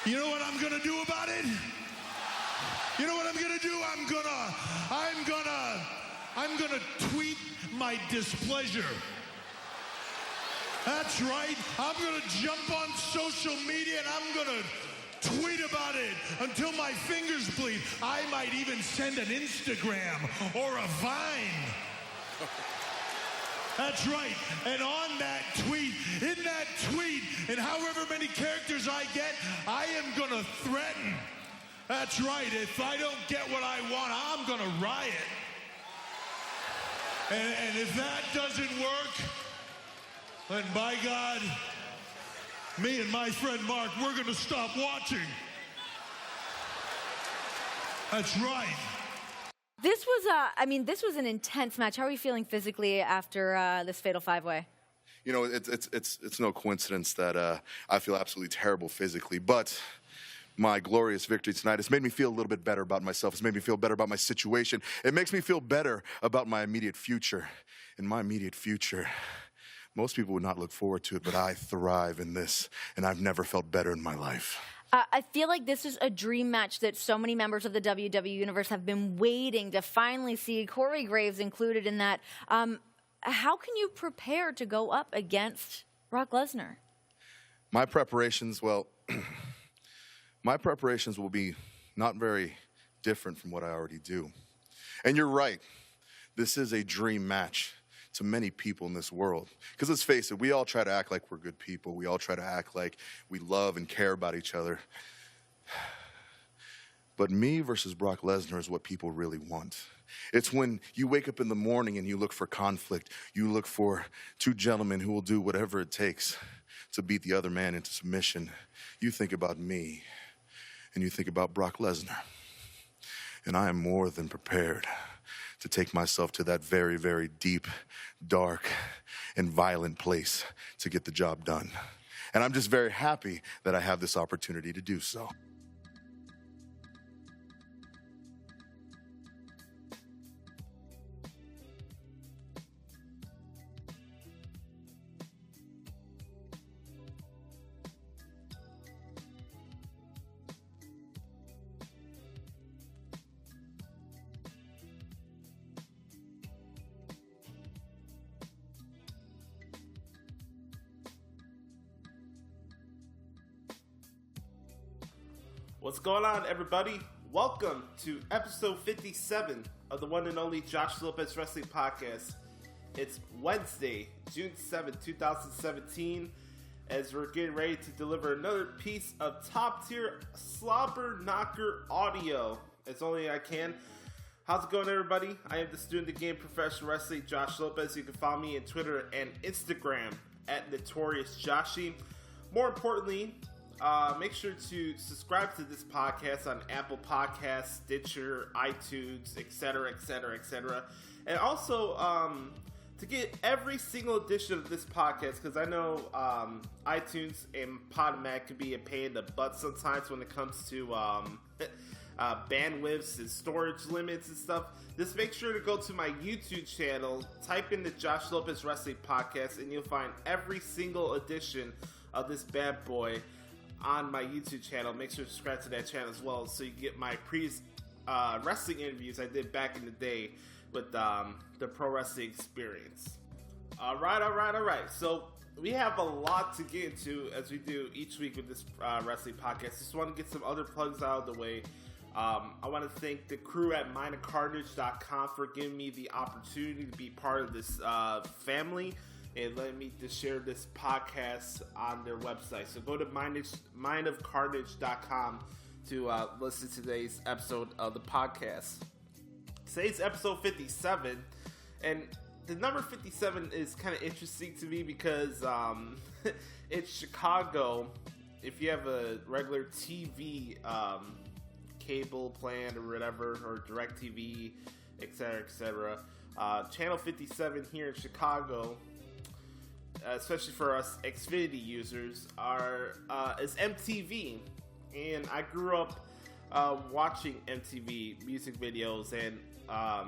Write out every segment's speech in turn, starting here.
You know what I'm gonna do about it? You know what I'm gonna do? I'm gonna tweet my displeasure. That's right. I'm gonna jump on social media and I'm gonna tweet about it until my fingers bleed. I might even send an Instagram or a Vine. That's right. And on that tweet, in that tweet, and however many characters I get, I am gonna threaten. That's right. If I don't get what I want, I'm gonna riot. And if that doesn't work, then by God, me and my friend Mark, we're gonna stop watching. That's right. This was an intense match. How are you feeling physically after this Fatal 5-Way? You know, it's no coincidence that I feel absolutely terrible physically, but my glorious victory tonight has made me feel a little bit better about myself. It's made me feel better about my situation. It makes me feel better about my immediate future. In my immediate future, most people would not look forward to it, but I thrive in this, and I've never felt better in my life. I feel like this is a dream match that so many members of the WWE Universe have been waiting to finally see. Corey Graves included in that. How can you prepare to go up against Brock Lesnar? My preparations, well, my preparations will be not very different from what I already do. And you're right. This is a dream match to many people in this world. Because let's face it, we all try to act like we're good people. We all try to act like we love and care about each other. But me versus Brock Lesnar is what people really want. It's when you wake up in the morning and you look for conflict. You look for two gentlemen who will do whatever it takes to beat the other man into submission. You think about me, and you think about Brock Lesnar. And I am more than prepared to take myself to that very, very deep, dark, and violent place to get the job done. And I'm just very happy that I have this opportunity to do so. What's going on, everybody? Welcome to episode 57 of the one and only Josh Lopez Wrestling Podcast. It's Wednesday, June 7th, 2017, as we're getting ready to deliver another piece of top-tier slobber knocker audio, as only I can. How's it going, everybody? I am the student of the game, professional wrestling, Josh Lopez. You can follow me on Twitter and Instagram at NotoriousJoshi. More importantly, make sure to subscribe to this podcast on Apple Podcasts, Stitcher, iTunes, etc., etc., etc. And also to get every single edition of this podcast, because I know iTunes and Podomatic can be a pain in the butt sometimes when it comes to bandwidths and storage limits and stuff. Just make sure to go to my YouTube channel, type in the Josh Lopez Wrestling Podcast, and you'll find every single edition of this bad boy on my YouTube channel. Make sure to subscribe to that channel as well, so you get my previous wrestling interviews I did back in the day with the Pro Wrestling Experience. All right. So we have a lot to get into, as we do each week with this wrestling podcast. Just want to get some other plugs out of the way. I want to thank the crew at mindofcarnage.com for giving me the opportunity to be part of this family and letting me to share this podcast on their website. So go to mindofcarnage.com to listen to today's episode of the podcast. Today's episode 57, and the number 57 is kind of interesting to me because it's Chicago. If you have a regular TV cable plan or whatever, or DirecTV, etc., Channel 57 here in Chicago, especially for us Xfinity users, is MTV. And I grew up watching MTV music videos, and that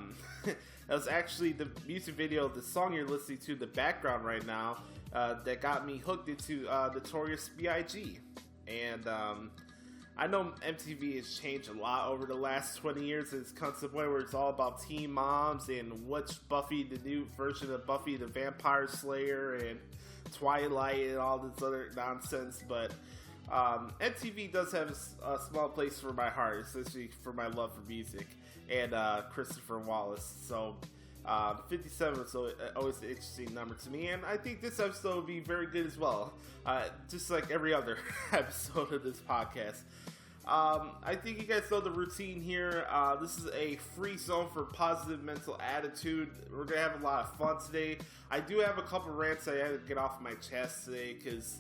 was actually the music video of the song you're listening to in the background right now that got me hooked into Notorious B.I.G. And I know MTV has changed a lot over the last 20 years. It's come to the point where it's all about teen moms and what's Buffy, the new version of Buffy the Vampire Slayer, and Twilight and all this other nonsense. But MTV does have a small place for my heart, especially for my love for music and Christopher Wallace. So 57 is always an interesting number to me, and I think this episode will be very good as well, just like every other episode of this podcast. I think you guys know the routine here. This is a free zone for positive mental attitude. We're going to have a lot of fun today. I do have a couple rants I had to get off my chest today because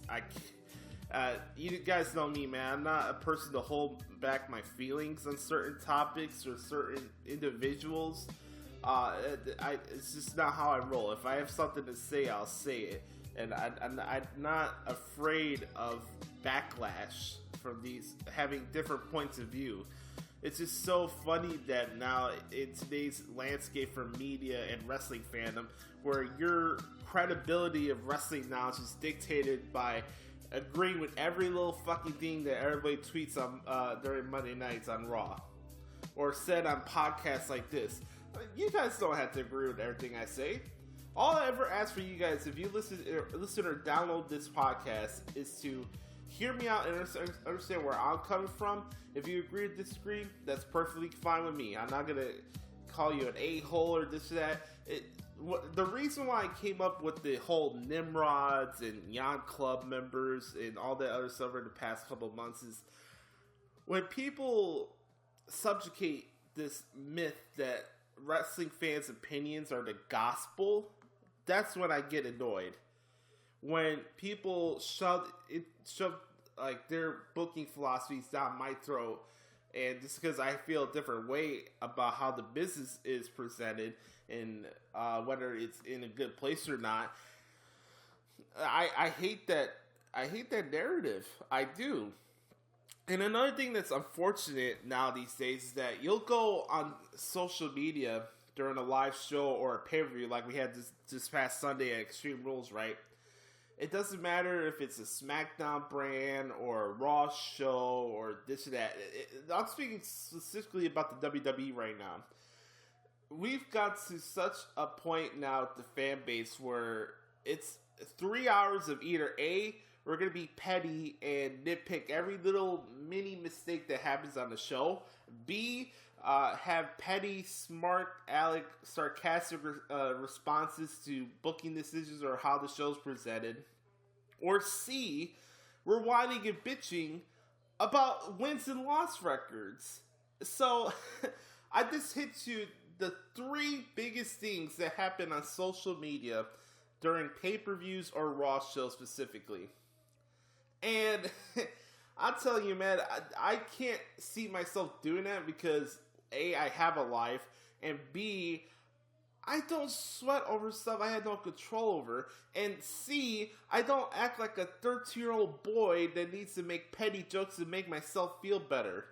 you guys know me, man. I'm not a person to hold back my feelings on certain topics or certain individuals. It's just not how I roll. If I have something to say, I'll say it. And I'm not afraid of backlash from these having different points of view. It's just so funny that now in today's landscape for media and wrestling fandom, where your credibility of wrestling knowledge is dictated by agreeing with every little fucking thing that everybody tweets on during Monday nights on Raw, or said on podcasts like this. You guys don't have to agree with everything I say. All I ever ask for you guys, if you listen or download this podcast, is to hear me out and understand where I'm coming from. If you agree or disagree, that's perfectly fine with me. I'm not going to call you an a-hole or this or that. The reason why I came up with the whole Nimrods and Yacht Club members and all that other stuff over the past couple of months is when people subjugate this myth that wrestling fans' opinions are the gospel, that's when I get annoyed. When people shove like their booking philosophies down my throat, and just because I feel a different way about how the business is presented and whether it's in a good place or not, I hate that. I hate that narrative. I do. And another thing that's unfortunate now these days is that you'll go on social media during a live show or a pay-per-view like we had this past Sunday at Extreme Rules, right? It doesn't matter if it's a SmackDown brand or a Raw show or this or that. I'm speaking specifically about the WWE right now. We've got to such a point now with the fan base where it's 3 hours of either A, we're going to be petty and nitpick every little mini mistake that happens on the show. B, have petty, smart, sarcastic responses to booking decisions or how the show's presented. Or C, we're whining and bitching about wins and loss records. So, I just hit you the three biggest things that happen on social media during pay-per-views or Raw shows specifically. And I'll tell you, man, I can't see myself doing that because A, I have a life, and B, I don't sweat over stuff I had no control over, and C, I don't act like a 13-year-old boy that needs to make petty jokes to make myself feel better.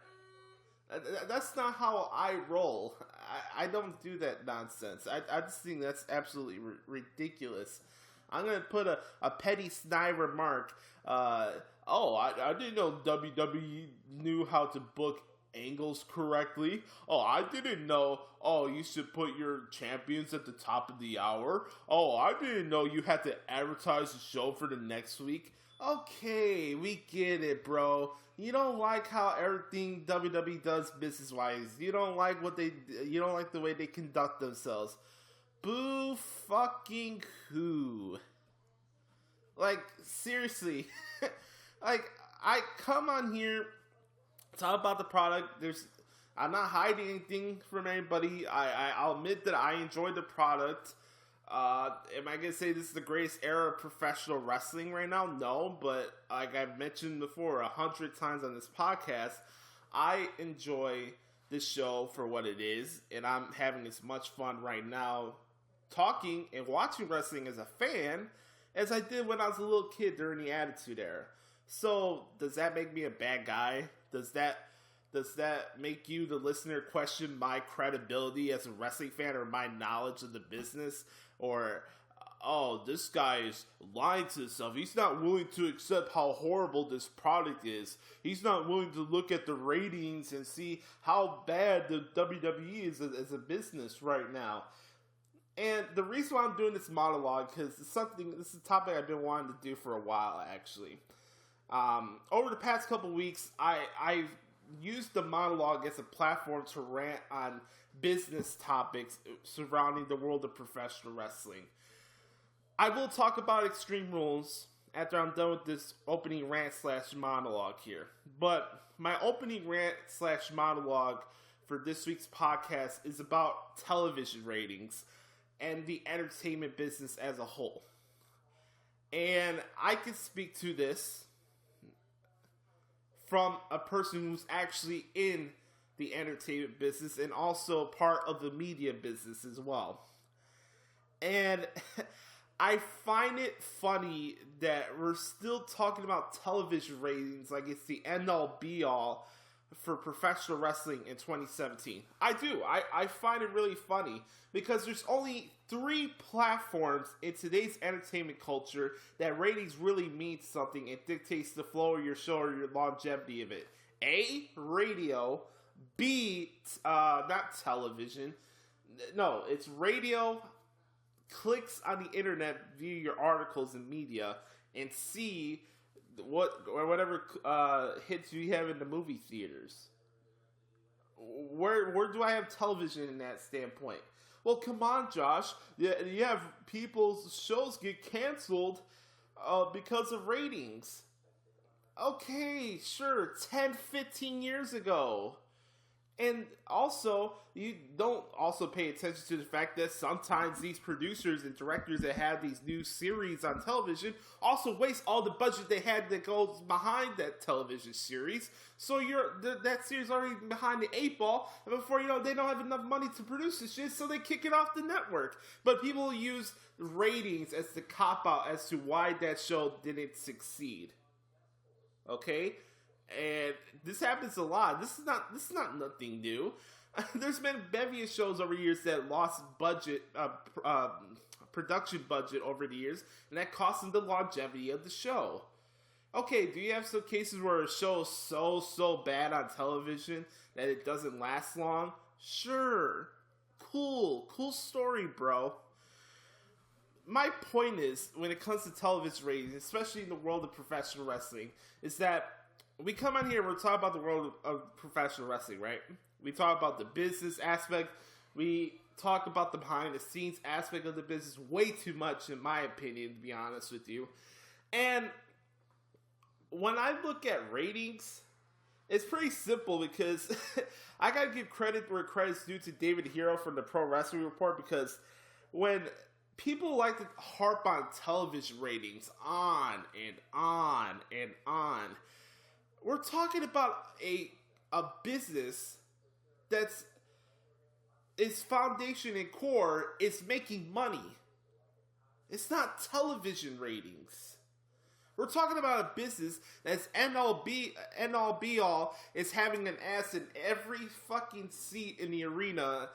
That's not how I roll. I don't do that nonsense. I just think that's absolutely ridiculous. I'm going to put a petty snide remark. I didn't know WWE knew how to book angles correctly. Oh, I didn't know. Oh, you should put your champions at the top of the hour. Oh, I didn't know you had to advertise the show for the next week. Okay, we get it, bro. You don't like how everything WWE does business-wise. You don't like you don't like the way they conduct themselves. Boo fucking who? Like, seriously. Like, I come on here, talk about the product. I'm not hiding anything from anybody. I'll admit that I enjoy the product. Am I going to say this is the greatest era of professional wrestling right now? No, but like I've mentioned before 100 times on this podcast, I enjoy this show for what it is, and I'm having as much fun right now talking and watching wrestling as a fan as I did when I was a little kid during the Attitude Era. So, does that make me a bad guy? Does that make you, the listener, question my credibility as a wrestling fan or my knowledge of the business? Or oh, this guy is lying to himself. He's not willing to accept how horrible this product is. He's not willing to look at the ratings and see how bad the WWE is as a business right now. And the reason why I'm doing this monologue, because this is a topic I've been wanting to do for a while, actually. Over the past couple weeks, I've used the monologue as a platform to rant on business topics surrounding the world of professional wrestling. I will talk about Extreme Rules after I'm done with this opening rant/monologue here. But my opening rant/monologue for this week's podcast is about television ratings and the entertainment business as a whole. And I can speak to this from a person who's actually in the entertainment business and also part of the media business as well. And I find it funny that we're still talking about television ratings like it's the end-all be-all for professional wrestling in 2017. I do. I find it really funny because there's only 3 platforms in today's entertainment culture that ratings really mean something and dictates the flow of your show or your longevity of it. A, radio. B, not television. No, it's radio, clicks on the internet via your articles and media, and C, whatever hits you have in the movie theaters. Where do I have television in that standpoint? Well, come on, Josh. You have people's shows get canceled because of ratings. Okay, sure, 10, 15 years ago. And also, you don't also pay attention to the fact that sometimes these producers and directors that have these new series on television also waste all the budget they had that goes behind that television series. So that series already behind the 8 ball, and before you know, they don't have enough money to produce this shit, so they kick it off the network. But people use ratings as the cop-out as to why that show didn't succeed. Okay? And this happens a lot. This is not nothing new. There's been bevy of shows over years that lost production budget over the years, and that cost them the longevity of the show. Okay, do you have some cases where a show is so bad on television that it doesn't last long? Sure. Cool story, bro. My point is, when it comes to television ratings, especially in the world of professional wrestling, is that we come on here, we're talking about the world of professional wrestling, right? We talk about the business aspect. We talk about the behind-the-scenes aspect of the business way too much, in my opinion, to be honest with you. And when I look at ratings, it's pretty simple because I got to give credit where credit's due to David Hero from the Pro Wrestling Report, because when people like to harp on television ratings on and on and on, we're talking about a business that's its foundation and core is making money. It's not television ratings. We're talking about a business that's end all be all is having an ass in every fucking seat in the arena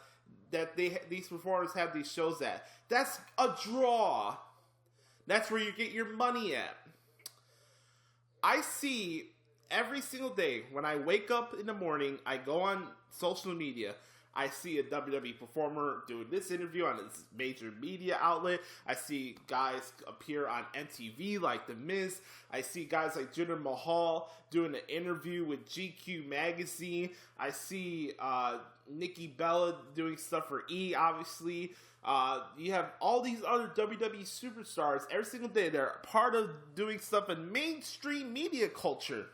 that these performers have these shows at. That's a draw. That's where you get your money at. I see every single day when I wake up in the morning, I go on social media, I see a WWE performer doing this interview on this major media outlet. I see guys appear on MTV like The Miz. I see guys like Jinder Mahal doing an interview with GQ magazine. I see Nikki Bella doing stuff for E, obviously. You have all these other WWE superstars every single day. They're part of doing stuff in mainstream media culture.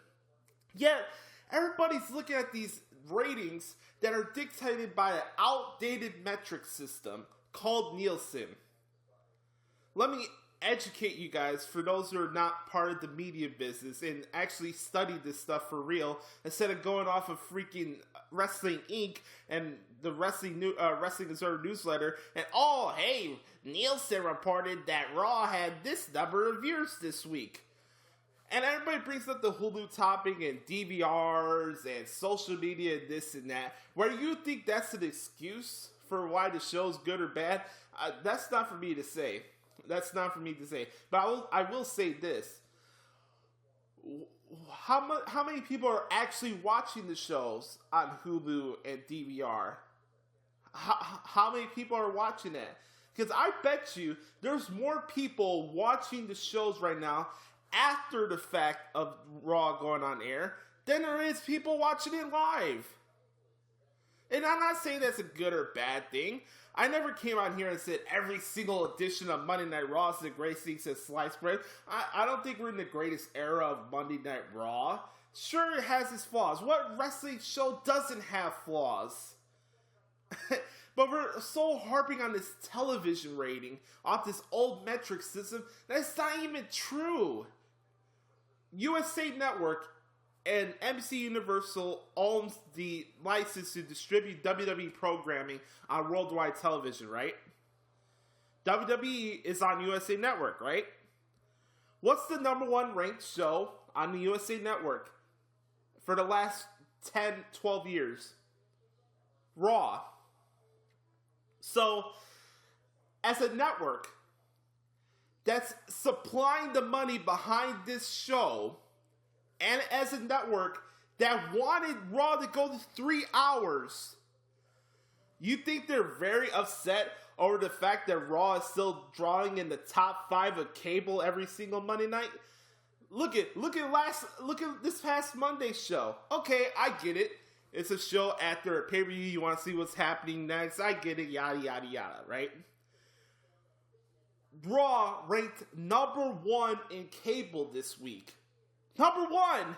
Yet, everybody's looking at these ratings that are dictated by an outdated metric system called Nielsen. Let me educate you guys, for those who are not part of the media business and actually study this stuff for real, instead of going off of freaking Wrestling Inc. and the Wrestling Observer newsletter, and hey, Nielsen reported that Raw had this number of viewers this week. And everybody brings up the Hulu topic and DVRs and social media and this and that. Where you think that's an excuse for why the show's good or bad, that's not for me to say. That's not for me to say. But I will say this. How many people are actually watching the shows on Hulu and DVR? How many people are watching that? Because I bet you there's more people watching the shows right now after the fact of Raw going on air than there is people watching it live. And I'm not saying that's a good or bad thing. I never came out here and said every single edition of Monday Night Raw is the greatest thing since sliced bread. I don't think we're in the greatest era of Monday Night Raw. Sure, it has its flaws. What wrestling show doesn't have flaws? But we're so harping on this television rating off this old metric system that's not even true. USA Network and NBC Universal owns the license to distribute WWE programming on worldwide television, right? WWE is on USA Network, right? What's the number one ranked show on the USA Network for the last 10, 12 years? Raw. So, as a network that's supplying the money behind this show, and as a network that wanted Raw to go to 3 hours, you think they're very upset over the fact that Raw is still drawing in the top 5 of cable every single Monday night? Look at this past Monday show. Okay, I get it. It's a show after a pay-per-view. You want to see what's happening next. I get it. Yada, yada, yada, right? Raw ranked number 1 in cable this week. Number one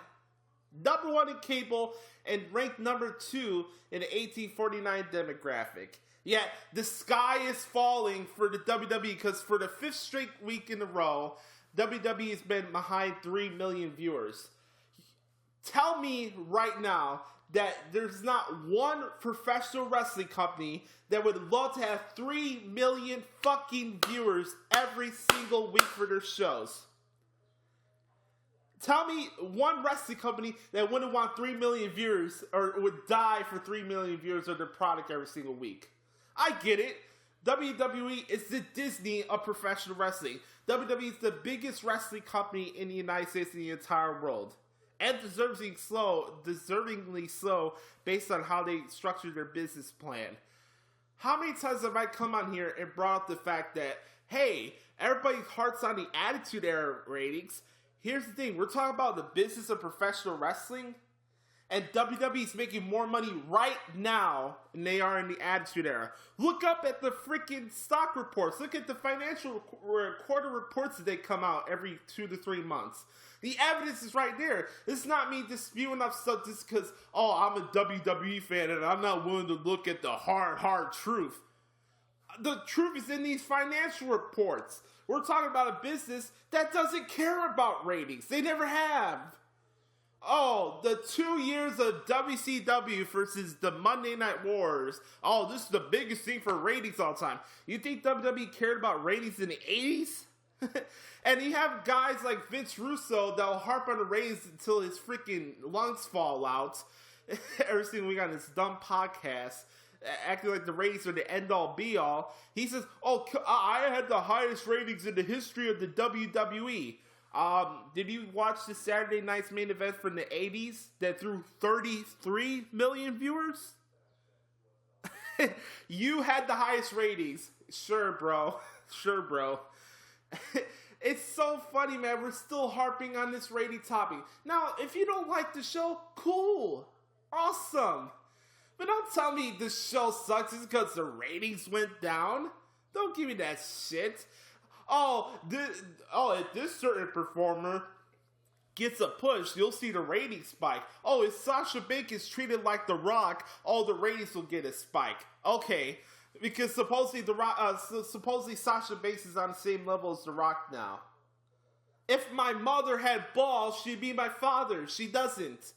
in cable, and ranked number 2 in the 1849 demographic. Yet, the sky is falling for the WWE because for the 5th straight week in a row, WWE has been behind 3 million viewers. Tell me right now that there's not one professional wrestling company that would love to have 3 million fucking viewers every single week for their shows. Tell me one wrestling company that wouldn't want 3 million viewers or would die for 3 million viewers of their product every single week. I get it. WWE is the Disney of professional wrestling. WWE is the biggest wrestling company in the United States and the entire world. And deservingly so based on how they structure their business plan. How many times have I come on here and brought up the fact that, hey, everybody harps on the Attitude Era ratings. Here's the thing, we're talking about the business of professional wrestling, and WWE is making more money right now than they are in the Attitude Era. Look up at the freaking stock reports. Look at the financial quarter reports that they come out every 2 to 3 months. The evidence is right there. It's not me just spewing up stuff just because, I'm a WWE fan and I'm not willing to look at the hard truth. The truth is in these financial reports. We're talking about a business that doesn't care about ratings. They never have. The 2 years of WCW versus the Monday Night Wars. This is the biggest thing for ratings all the time. You think WWE cared about ratings in the 80s? And you have guys like Vince Russo that'll harp on the ratings until his freaking lungs fall out. Every single week on this dumb podcast, acting like the ratings are the end-all, be-all. He says, I had the highest ratings in the history of the WWE. Did you watch the Saturday night's main event from the 80s that drew 33 million viewers? You had the highest ratings. Sure, bro. It's so funny, man. We're still harping on this rating topic. Now, if you don't like the show, cool. Awesome. But don't tell me the show sucks just because the ratings went down. Don't give me that shit. If this certain performer gets a push, you'll see the ratings spike. If Sasha Banks is treated like The Rock, the ratings will get a spike. Okay, because supposedly Sasha Banks is on the same level as The Rock now. If my mother had balls, she'd be my father. She doesn't.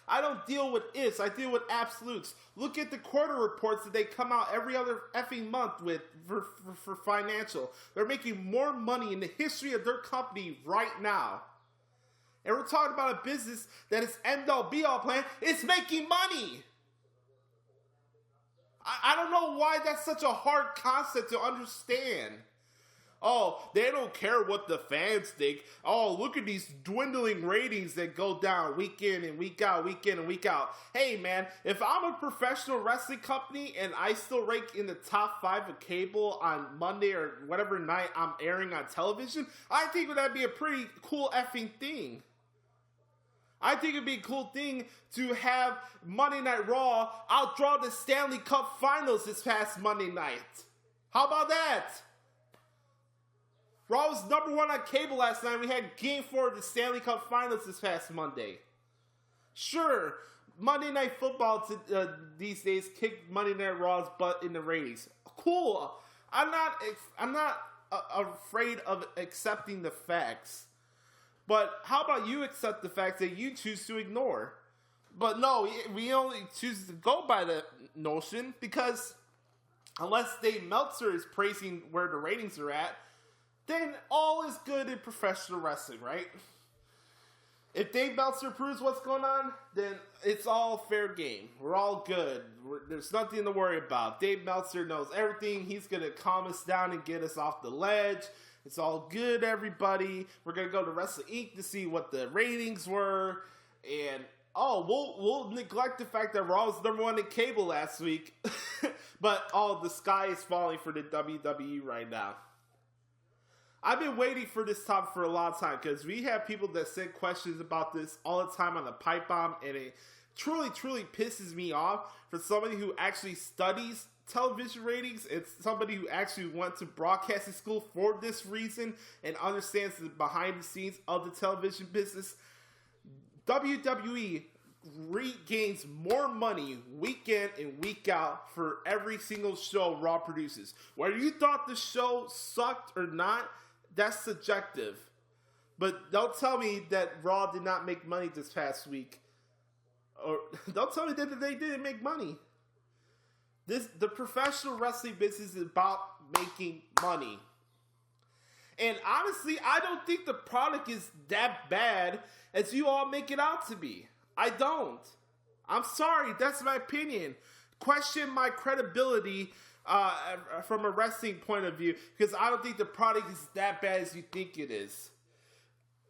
I don't deal with ifs, I deal with absolutes. Look at the quarter reports that they come out every other effing month with for financial. They're making more money in the history of their company right now. And we're talking about a business that is end-all be-all plan. It's making money. I don't know why that's such a hard concept to understand. Oh, they don't care what the fans think. Oh, look at these dwindling ratings that go down week in and week out, week in and week out. Hey, man, if I'm a professional wrestling company and I still rank in the top 5 of cable on Monday or whatever night I'm airing on television, I think that'd be a pretty cool effing thing. I think it'd be a cool thing to have Monday Night Raw outdraw the Stanley Cup Finals this past Monday night. How about that? Raw was number 1 on cable last night. We had Game 4 of the Stanley Cup Finals this past Monday. Sure, Monday Night Football these days kicked Monday Night Raw's butt in the ratings. Cool. I'm not afraid of accepting the facts. But how about you accept the fact that you choose to ignore? But no, we only choose to go by the notion because unless Dave Meltzer is praising where the ratings are at, then all is good in professional wrestling, right? If Dave Meltzer proves what's going on, then it's all fair game. We're all good. There's nothing to worry about. Dave Meltzer knows everything. He's going to calm us down and get us off the ledge. It's all good, everybody. We're going to go to Wrestling Inc. to see what the ratings were. And, we'll neglect the fact that Raw was number 1 in cable last week. But, the sky is falling for the WWE right now. I've been waiting for this topic for a long time because we have people that send questions about this all the time on the Pipe Bomb, and it truly, truly pisses me off for somebody who actually studies television ratings. It's somebody who actually went to broadcasting school for this reason and understands the behind the scenes of the television business. WWE regains more money week in and week out for every single show Raw produces. Whether you thought the show sucked or not, that's subjective. But don't tell me that Raw did not make money this past week. Or don't tell me that they didn't make money. The professional wrestling business is about making money. And honestly, I don't think the product is that bad as you all make it out to be. I don't. I'm sorry, that's my opinion. Question my credibility from a wrestling point of view, because I don't think the product is that bad as you think it is.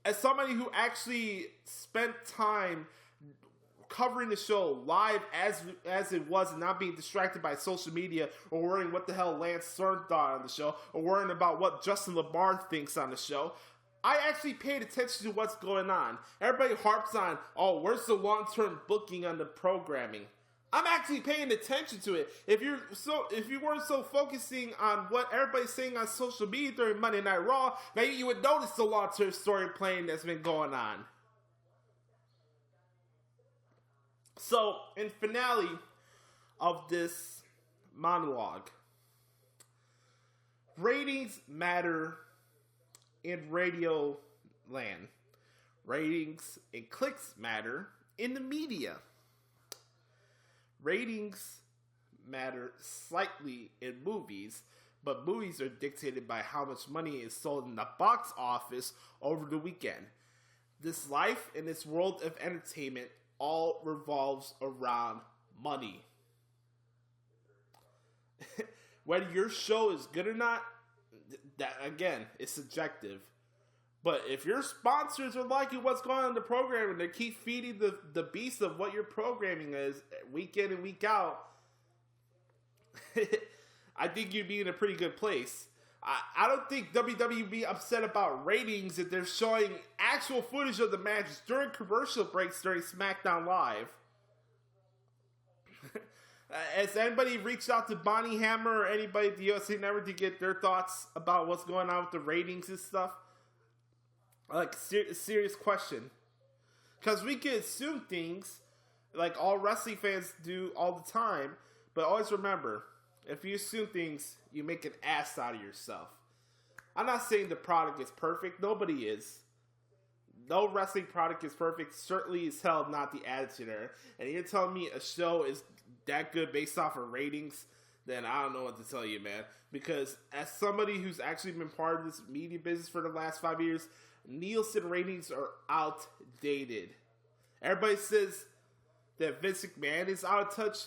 As somebody who actually spent time covering the show live as it was and not being distracted by social media or worrying what the hell Lance Stern thought on the show or worrying about what Justin LaBar thinks on the show, I actually paid attention to what's going on. Everybody harps on, where's the long-term booking on the programming? I'm actually paying attention to it. If you weren't so focusing on what everybody's saying on social media during Monday Night Raw, maybe you would notice the long-term story playing that's been going on. So, in finale of this monologue, ratings matter in radio land. Ratings and clicks matter in the media. Ratings matter slightly in movies, but movies are dictated by how much money is sold in the box office over the weekend. This life and this world of entertainment all revolves around money. Whether your show is good or not, that again is subjective. But if your sponsors are liking what's going on in the program and they keep feeding the beast of what your programming is week in and week out, I think you'd be in a pretty good place. I don't think WWE would be upset about ratings if they're showing actual footage of the matches during commercial breaks during SmackDown Live. Has anybody reached out to Bonnie Hammer or anybody at the USA Network to get their thoughts about what's going on with the ratings and stuff? Like, serious question. Because we can assume things like all wrestling fans do all the time, but always remember, if you assume things, you make an ass out of yourself. I'm not saying the product is perfect. Nobody is. No wrestling product is perfect. Certainly is hell not the Attitude Era. And you're telling me a show is that good based off of ratings, then I don't know what to tell you, man. Because as somebody who's actually been part of this media business for the last 5 years, Nielsen ratings are outdated. Everybody says that Vince McMahon is out of touch.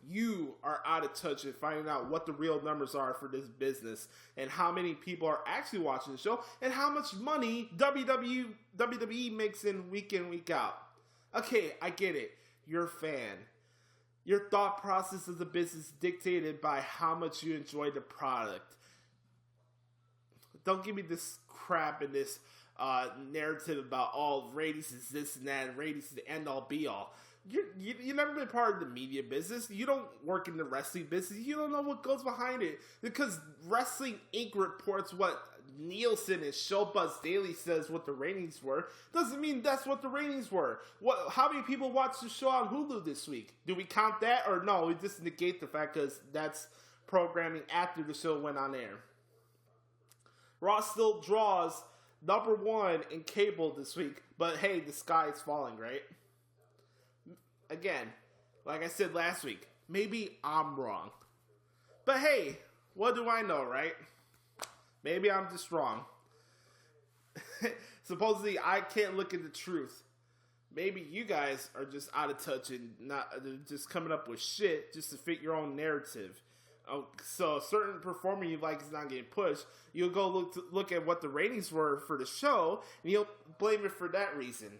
you are out of touch in finding out what the real numbers are for this business and how many people are actually watching the show and how much money WWE makes in, week out. Okay, I get it. You're a fan. Your thought process of the business dictated by how much you enjoy the product. Don't give me this crap and this narrative about all ratings is this and that, and ratings is the end all be all. You've never been part of the media business. You don't work in the wrestling business. You don't know what goes behind it. Because Wrestling Inc. reports what Nielsen and ShowBuzz Daily says what the ratings were, doesn't mean that's what the ratings were. How many people watched the show on Hulu this week? Do we count that or no? We just negate the fact because that's programming after the show went on air. Raw still draws #1 in cable this week, but hey, the sky is falling, right? Again, like I said last week, maybe I'm wrong. But hey, what do I know, right? Maybe I'm just wrong. Supposedly, I can't look at the truth. Maybe you guys are just out of touch and not just coming up with shit just to fit your own narrative. So a certain performer you like is not getting pushed. You'll go look at what the ratings were for the show, and you'll blame it for that reason.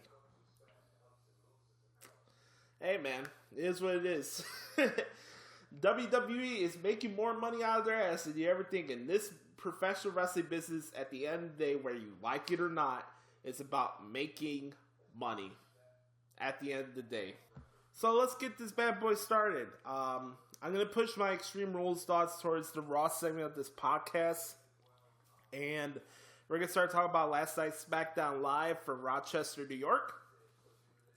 Hey man, it is what it is. WWE is making more money out of their ass than you ever think. In this professional wrestling business, at the end of the day, whether you like it or not, it's about making money at the end of the day. So let's get this bad boy started. I'm going to push my Extreme Rules thoughts towards the Raw segment of this podcast. And we're going to start talking about last night's SmackDown Live from Rochester, New York.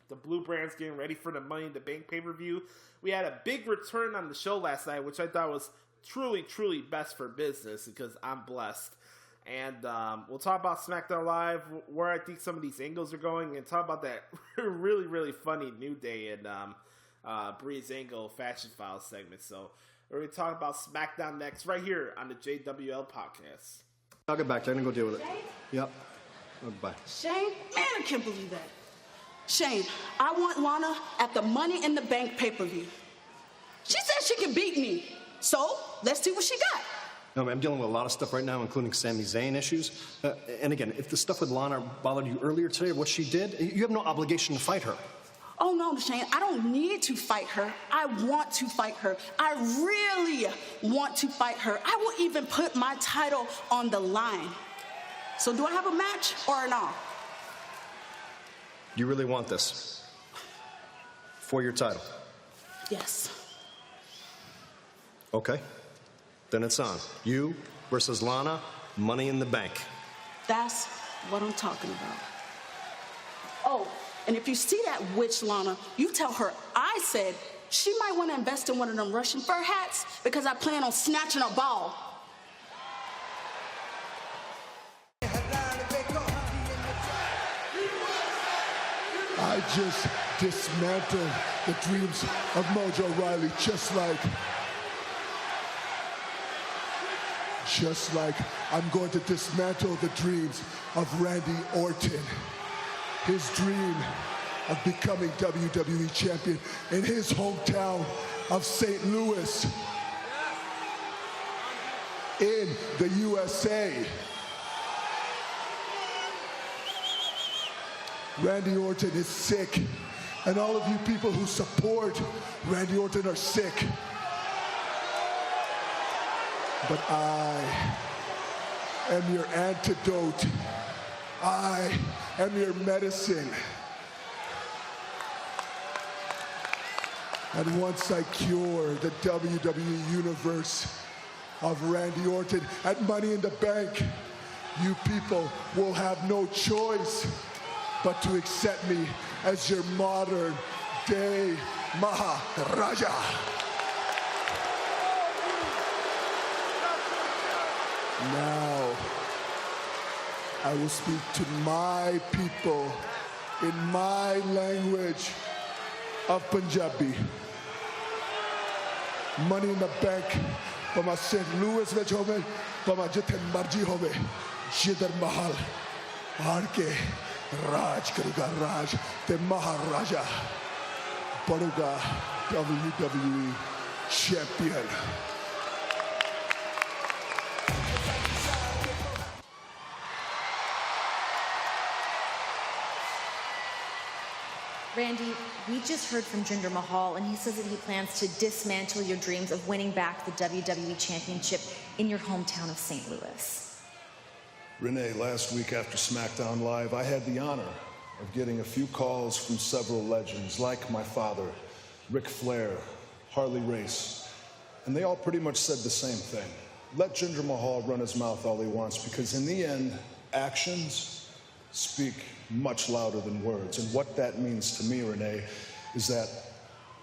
The Blue Brand's getting ready for the Money in the Bank pay-per-view. We had a big return on the show last night, which I thought was truly, truly best for business because I'm blessed. And we'll talk about SmackDown Live, where I think some of these angles are going, and talk about that really, really funny New Day and Bree's Angle Fashion Files segment. So we're going to talk about SmackDown next, right here on the JWL podcast. I'll get back to it. I'm going to go deal with it. Yep. Oh, bye. Shane, man, I can't believe that. Shane, I want Lana at the Money in the Bank pay-per-view. She said she can beat me. So, let's see what she got. No, I'm dealing with a lot of stuff right now, including Sami Zayn issues. And again, if the stuff with Lana bothered you earlier today, what she did, you have no obligation to fight her. Oh, no, Shane, I don't need to fight her. I want to fight her. I really want to fight her. I will even put my title on the line. So do I have a match or not? You really want this? For your title? Yes. Okay. Then it's on. You versus Lana, Money in the Bank. That's what I'm talking about. Oh, and if you see that witch, Lana, you tell her I said she might want to invest in one of them Russian fur hats because I plan on snatching a ball. I just dismantled the dreams of Mojo Rawley, just like I'm going to dismantle the dreams of Randy Orton. His dream of becoming WWE champion in his hometown of St. Louis in the USA. Randy Orton is sick, and all of you people who support Randy Orton are sick. But I am your antidote. I am your medicine. And once I cure the WWE universe of Randy Orton at Money in the Bank, you people will have no choice but to accept me as your modern day Maharaja. Now, I will speak to my people in my language of Punjabi. Money in the Bank, Pama St. Louis vich hove, Pama jithe marji hove, jidhar mahal aad ke Raj karega Raj, te Maharaja banuga WWE champion. Randy, we just heard from Jinder Mahal, and he says that he plans to dismantle your dreams of winning back the WWE Championship in your hometown of St. Louis. Renee, last week after SmackDown Live, I had the honor of getting a few calls from several legends like my father, Ric Flair, Harley Race, and they all pretty much said the same thing. Let Jinder Mahal run his mouth all he wants, because in the end, actions speak much louder than words. And what that means to me, Renee, is that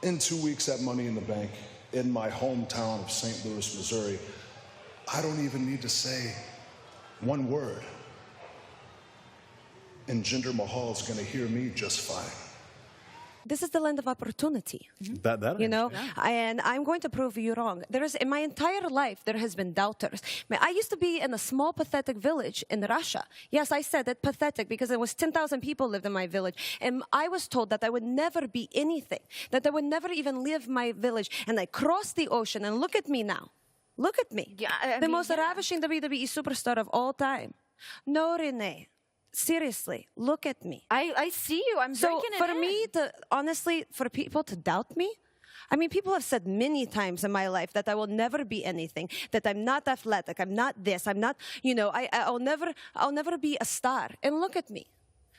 in 2 weeks at Money in the Bank, in my hometown of St. Louis, Missouri, I don't even need to say one word. And Jinder Mahal's gonna hear me just fine. This is the land of opportunity. That You know, and I'm going to prove you wrong. In my entire life, there has been doubters. I used to be in a small, pathetic village in Russia. Yes, I said it, pathetic, because there was 10,000 people lived in my village. And I was told that I would never be anything, that I would never even leave my village. And I crossed the ocean, and look at me now. Look at me. Yeah, the most ravishing WWE superstar of all time. No, Renee. Seriously, look at me. I see you. I'm So breaking it for in. me to, honestly, for people to doubt me, I mean, people have said many times in my life that I will never be anything, that I'm not athletic, I'm not this, I'm not, you know, I'll never be a star. And look at me.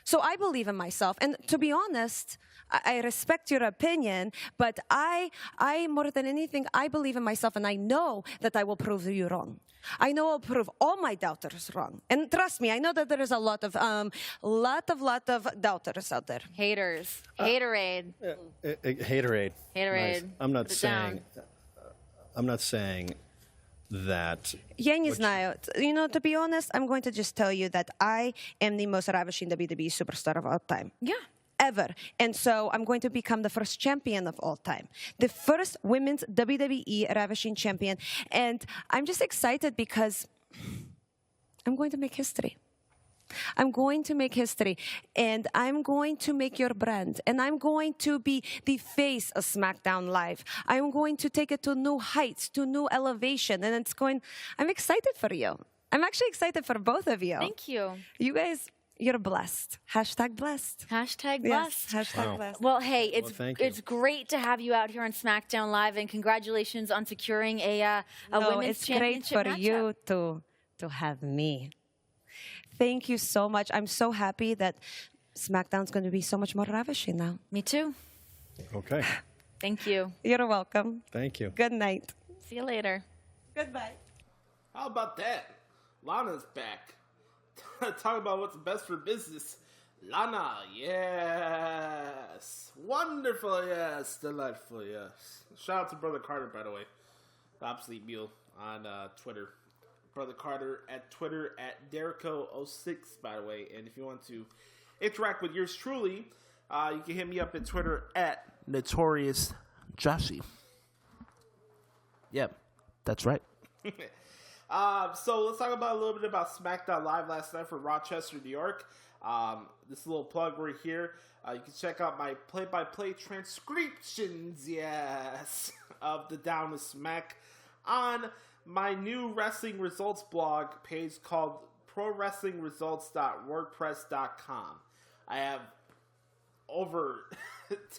So I believe in myself. And to be honest, I respect your opinion, but I more than anything, I believe in myself, and I know that I will prove you wrong. I know I'll prove all my doubters wrong. And trust me, I know that there is a lot of doubters out there. Haters. Haterade. Haterade. Haterade. Nice. I'm not Put it saying. down. I'm not saying that. Я не знаю. You know, to be honest, I'm going to just tell you that I am the most ravishing WWE superstar of all time. Yeah. Ever. And so I'm going to become the first champion of all time. The first women's WWE ravishing champion. And I'm just excited because I'm going to make history. I'm going to make history, and I'm going to make your brand, and I'm going to be the face of SmackDown Live. I'm going to take it to new heights, to new elevation, and I'm excited for you. I'm actually excited for both of you. Thank you. You guys, you're blessed. Hashtag blessed. Hashtag Yes, blessed. hashtag blessed. Well, hey, thank you. it's great to have you out here on SmackDown Live, and congratulations on securing a women's it's great championship for matchup. you to have me. Thank you so much. I'm so happy that SmackDown's going to be so much more ravishing now. Me too. Okay. Thank you. You're welcome. Thank you. Good night. See you later. Goodbye. How about that? Lana's back. Talk about what's best for business. Lana, yes. Wonderful, yes. Delightful, yes. Shout out to Brother Carter, by the way. The Obsolete Mule on Twitter. Brother Carter at Twitter at Derico06, by the way. And if you want to interact with yours truly, you can hit me up at Twitter at Notorious Joshi. Yep, that's right. So let's talk about a little bit about SmackDown Live last night from Rochester, New York. This little plug right here. You can check out my play-by-play transcriptions, yes, of the Down to Smack on my new wrestling results blog page called prowrestlingresults.wordpress.com. I have over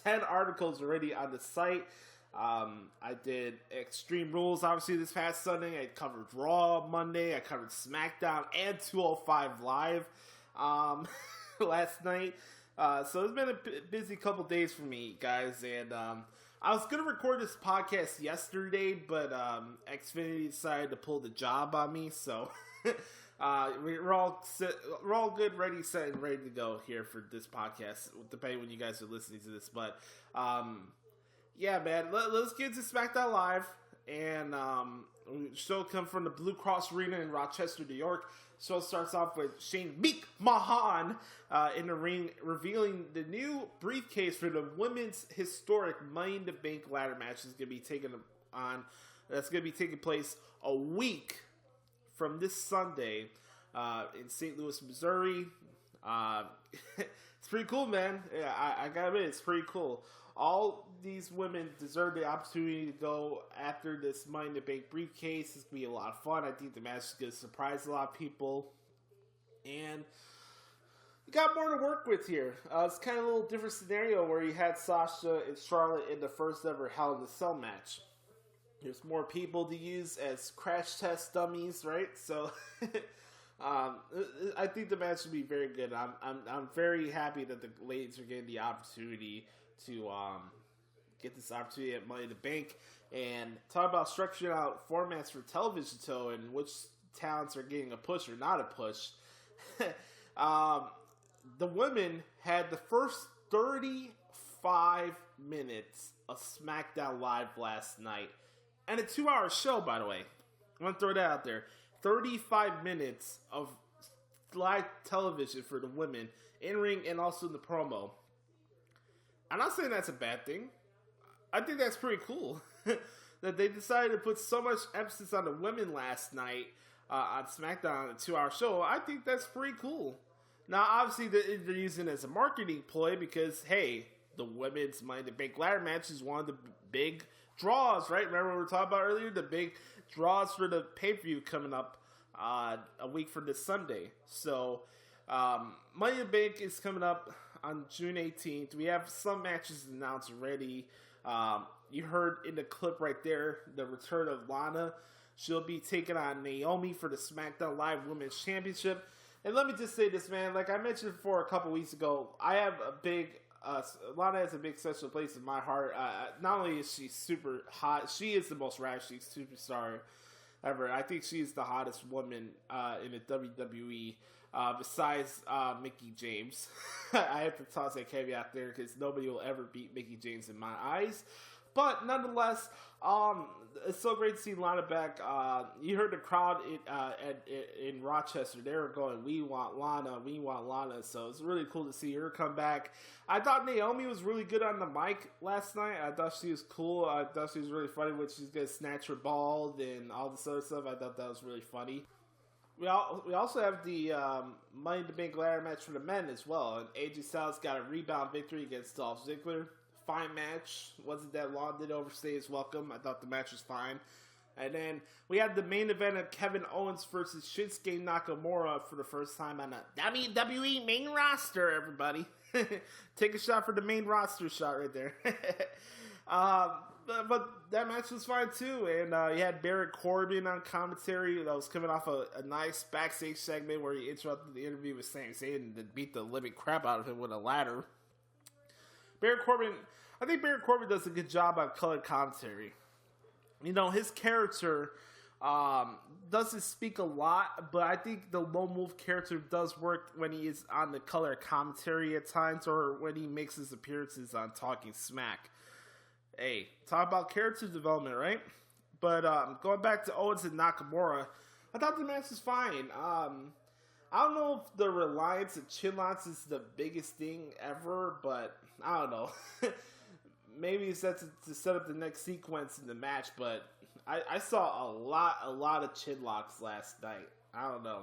10 articles already on the site. I did Extreme Rules, obviously, this past Sunday. I covered Raw Monday. I covered SmackDown and 205 Live last night. So it's been a busy couple days for me, guys. And I was going to record this podcast yesterday, but Xfinity decided to pull the job on me. So we're all good, ready, set, and ready to go here for this podcast, depending when you guys are listening to this. But yeah, man, let's get to SmackDown Live. And show come from the Blue Cross Arena in Rochester, New York. Show starts off with Shane McMahon in the ring, revealing the new briefcase for the women's historic Money in the Bank ladder match that's going to be taking place a week from this Sunday in St. Louis, Missouri. It's pretty cool, man. Yeah, I gotta admit, it's pretty cool. All these women deserve the opportunity to go after this Money in the Bank briefcase. It's gonna be a lot of fun. I think the match is gonna surprise a lot of people. And you got more to work with here. It's kind of a little different scenario where you had Sasha and Charlotte in the first ever Hell in a Cell match. There's more people to use as crash test dummies, right? So I think the match will be very good. I'm very happy that the ladies are getting the opportunity to get this opportunity at Money in the Bank and talk about structuring out formats for television show and which talents are getting a push or not a push. The women had the first 35 minutes of SmackDown Live last night. And a 2-hour show, by the way. I'm going to throw that out there. 35 minutes of live television for the women, in-ring and also in the promo. I'm not saying that's a bad thing. I think that's pretty cool. That they decided to put so much emphasis on the women last night on SmackDown on a 2-hour show. I think that's pretty cool. Now, obviously, they're using it as a marketing ploy because, hey, the women's Money in the Bank ladder match is one of the big draws, right? Remember what we were talking about earlier? The big draws for the pay-per-view coming up a week from this Sunday. So, Money in the Bank is coming up on June 18th. We have some matches announced already. You heard in the clip right there, the return of Lana. She'll be taking on Naomi for the SmackDown Live Women's Championship. And let me just say this, man. Like I mentioned before a couple weeks ago, I have a big... Lana has a big special place in my heart. Not only is she super hot, she is the most ravishing superstar ever. I think she is the hottest woman in the WWE besides Mickie James. I have to toss that caveat there because nobody will ever beat Mickie James in my eyes. But nonetheless, it's so great to see Lana back. You heard the crowd in Rochester. They were going, "We want Lana, we want Lana." So it's really cool to see her come back. I thought Naomi was really good on the mic last night. I thought she was cool. I thought she was really funny when she's going to snatch her ball and all this other stuff. I thought that was really funny. We also have the Money in the Bank ladder match for the men as well. And AJ Styles got a rebound victory against Dolph Ziggler. Fine match. Wasn't that long. Did overstay his welcome. I thought the match was fine. And then we had the main event of Kevin Owens versus Shinsuke Nakamura for the first time on a WWE main roster, everybody. Take a shot for the main roster shot right there. But that match was fine too. And you had Baron Corbin on commentary. That was coming off a nice backstage segment where he interrupted the interview with Sami Zayn and beat the living crap out of him with a ladder. I think Baron Corbin does a good job on color commentary. You know, his character doesn't speak a lot, but I think the low move character does work when he is on the color commentary at times or when he makes his appearances on Talking Smack. Hey, talk about character development, right? But going back to Owens and Nakamura, I thought the match was fine. I don't know if the reliance of chin-locks is the biggest thing ever, but I don't know. Maybe it's to set up the next sequence in the match, but I saw a lot of chin-locks last night. I don't know.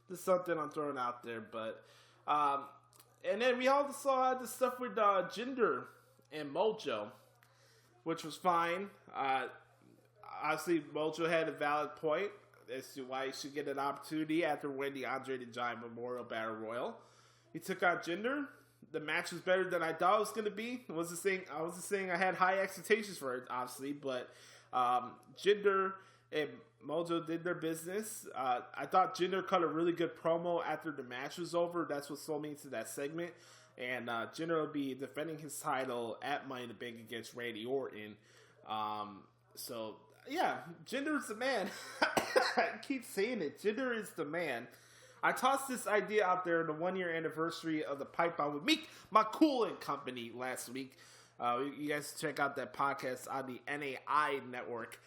Just something I'm throwing out there, but... and then we also saw the stuff with Jinder and Mojo, which was fine. Obviously, Mojo had a valid point as to why he should get an opportunity after winning the Andre the Giant Memorial Battle Royal. He took on Jinder. The match was better than I thought it was going to be. I wasn't saying I had high expectations for it, obviously, but Jinder and Mojo did their business. I thought Jinder cut a really good promo after the match was over. That's what sold me into that segment. And Jinder will be defending his title at Money in the Bank against Randy Orton. So, yeah, Jinder's the man. I keep saying it. Jinder is the man. I tossed this idea out there in the 1-year anniversary of the Pipe Bomb with Meek, my cool company last week. You guys check out that podcast on the NAI network.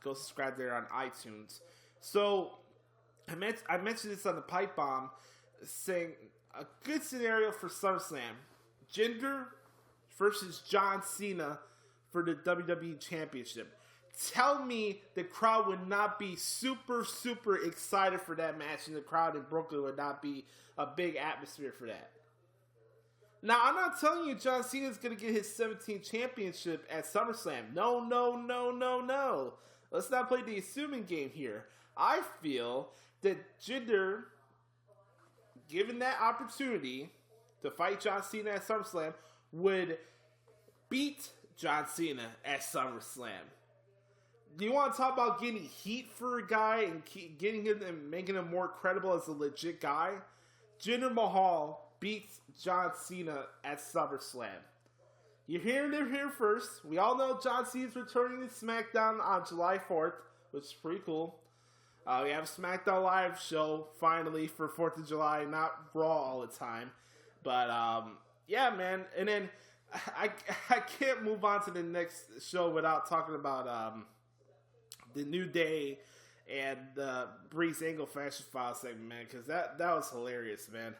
Go subscribe there on iTunes. So I mentioned this on the Pipe Bomb, saying a good scenario for SummerSlam: Jinder versus John Cena for the WWE Championship. tell me the crowd would not be super, super excited for that match, and the crowd in Brooklyn would not be a big atmosphere for that. Now, I'm not telling you John Cena's going to get his 17th championship at SummerSlam. No. Let's not play the assuming game here. I feel that Jinder, given that opportunity to fight John Cena at SummerSlam, would beat John Cena at SummerSlam. Do you want to talk about getting heat for a guy and getting him and making him more credible as a legit guy? Jinder Mahal beats John Cena at SummerSlam. You're hearing it here first. We all know John Cena's returning to SmackDown on July 4th, which is pretty cool. We have a SmackDown Live show finally for 4th of July, not Raw all the time. But yeah, man. And then I can't move on to the next show without talking about the New Day and the Breeze Angle Fashion File segment, man, because that was hilarious, man.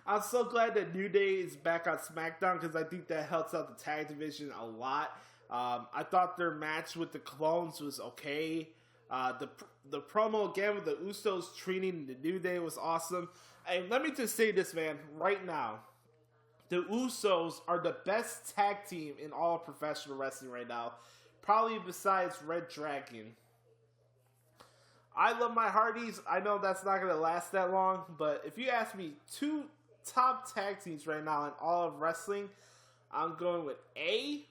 I'm so glad that New Day is back on SmackDown because I think that helps out the tag division a lot. I thought their match with the Clones was okay. The promo again with the Usos treating the New Day was awesome. And let me just say this, man, right now. The Usos are the best tag team in all of professional wrestling right now. Probably besides Red Dragon. I love my Hardys. I know that's not going to last that long. But if you ask me, 2 top tag teams right now in all of wrestling, I'm going with A,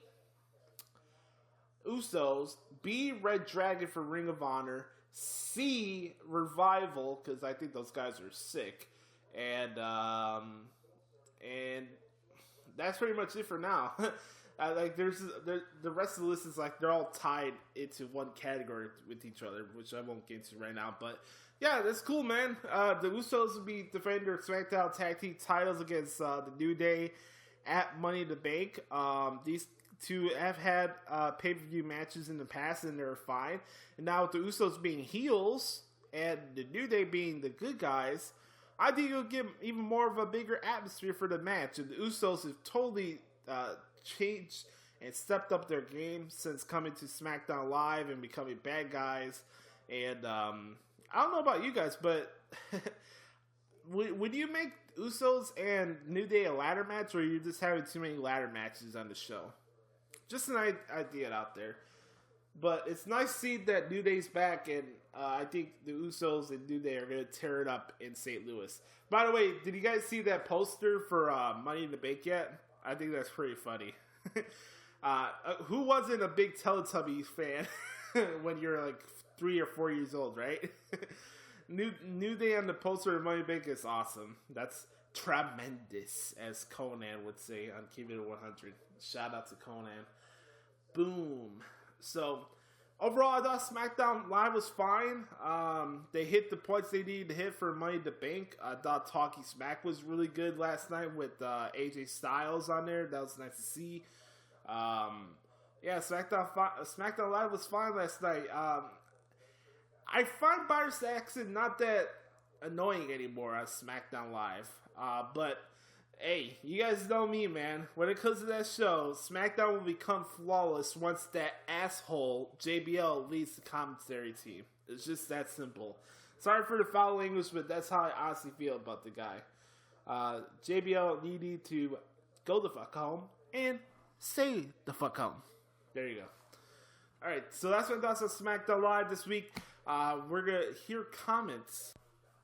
Usos, B, Red Dragon for Ring of Honor, C, Revival, because I think those guys are sick. And that's pretty much it for now. Like the rest of the list is like they're all tied into one category with each other, which I won't get into right now. But yeah, that's cool, man. The Usos will be defending their SmackDown Tag Team titles against the New Day at Money in the Bank. These two have had pay-per-view matches in the past, and they're fine. And now with the Usos being heels and the New Day being the good guys, I think it'll give even more of a bigger atmosphere for the match. And the Usos have totally changed and stepped up their game since coming to SmackDown Live and becoming bad guys. And I don't know about you guys, but would you make Usos and New Day a ladder match, or are you just having too many ladder matches on the show? Just an idea out there. But it's nice to see that New Day's back, and I think the Usos and New Day are going to tear it up in St. Louis. By the way, did you guys see that poster for Money in the Bank yet? I think that's pretty funny. Who wasn't a big Teletubbies fan when you're like 3 or 4 years old, right? New Day on the poster of Money in the Bank is awesome. That's tremendous, as Conan would say on Keep It 100. Shout out to Conan. Boom. So, overall, I thought SmackDown Live was fine. They hit the points they needed to hit for Money in the Bank. I thought Talking Smack was really good last night with AJ Styles on there. That was nice to see. Yeah, SmackDown Live was fine last night. I find Byron Saxton not that annoying anymore on SmackDown Live. But hey, you guys know me, man. When it comes to that show, SmackDown will become flawless once that asshole JBL leads the commentary team. It's just that simple. Sorry for the foul language, but that's how I honestly feel about the guy. JBL needed to go the fuck home and stay the fuck home. There you go. Alright, so that's my thoughts on SmackDown Live this week. We're going to hear comments.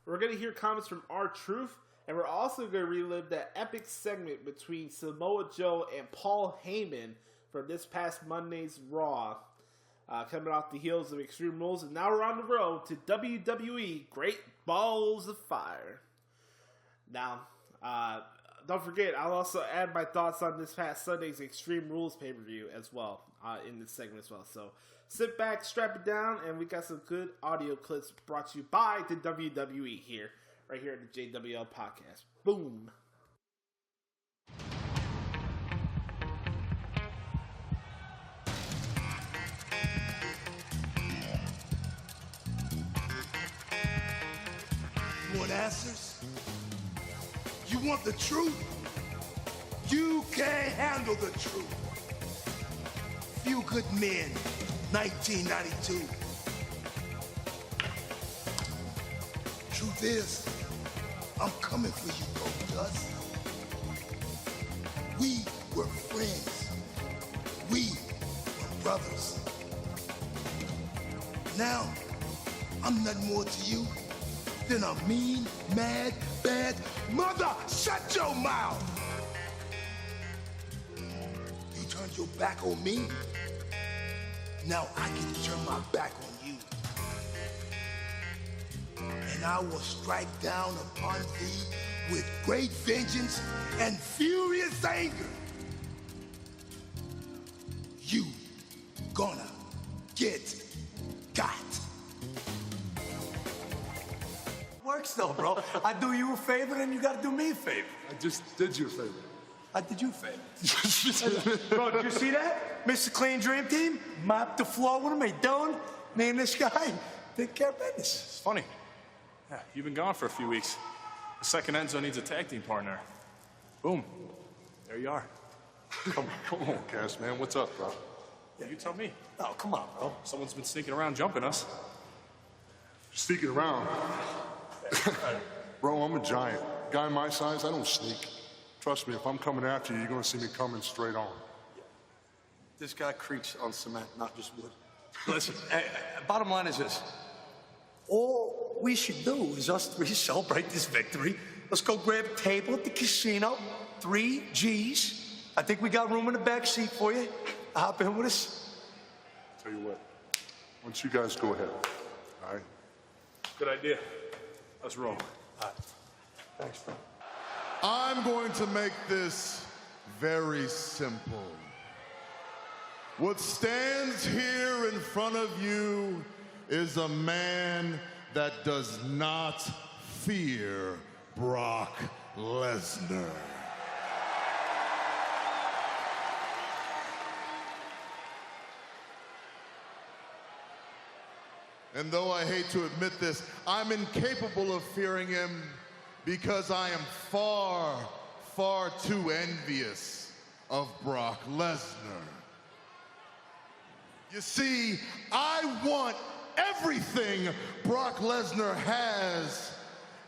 We're going to hear comments from R-Truth. And we're also going to relive that epic segment between Samoa Joe and Paul Heyman from this past Monday's Raw. Coming off the heels of Extreme Rules. And now we're on the road to WWE Great Balls of Fire. Now, don't forget, I'll also add my thoughts on this past Sunday's Extreme Rules pay-per-view as well, in this segment as well. So sit back, strap it down, and we got some good audio clips brought to you by the WWE here. Right here at the JWL Podcast. Boom. You want answers? You want the truth? You can't handle the truth. Few Good Men, 1992. Truth is, I'm coming for you, Goldust. We were friends. We were brothers. Now, I'm nothing more to you than a mean, mad, bad mother. Shut your mouth! You turned your back on me. Now I get to turn my back on you. And I will strike down upon thee with great vengeance and furious anger. You gonna get got. Works though, bro. I do you a favor and you gotta do me a favor. I just did you a favor. I did you a favor. Bro, did you see that? Mr. Clean Dream Team mopped the floor with him. Hey, Dylan, me and this guy take care of business. It's funny. Yeah, you've been gone for a few weeks. The second Enzo needs a tag team partner. Boom. There you are. Come on, Cass, man. What's up, bro? Yeah, you tell me. Oh, come on, bro. Someone's been sneaking around jumping us. Sneaking around. Bro, I'm a giant. Guy my size, I don't sneak. Trust me, if I'm coming after you, you're gonna see me coming straight on. This guy creeps on cement, not just wood. Listen, bottom line is this. All we should do is us three celebrate this victory. Let's go grab a table at the casino. 3 G's. I think we got room in the back seat for you. Hop in with us. Tell you what, why don't you guys go ahead, all right? Good idea. Let's roll. All right. Thanks, bro. I'm going to make this very simple. What stands here in front of you is a man that does not fear Brock Lesnar. And though I hate to admit this, I'm incapable of fearing him because I am far, far too envious of Brock Lesnar. You see, I want everything Brock Lesnar has,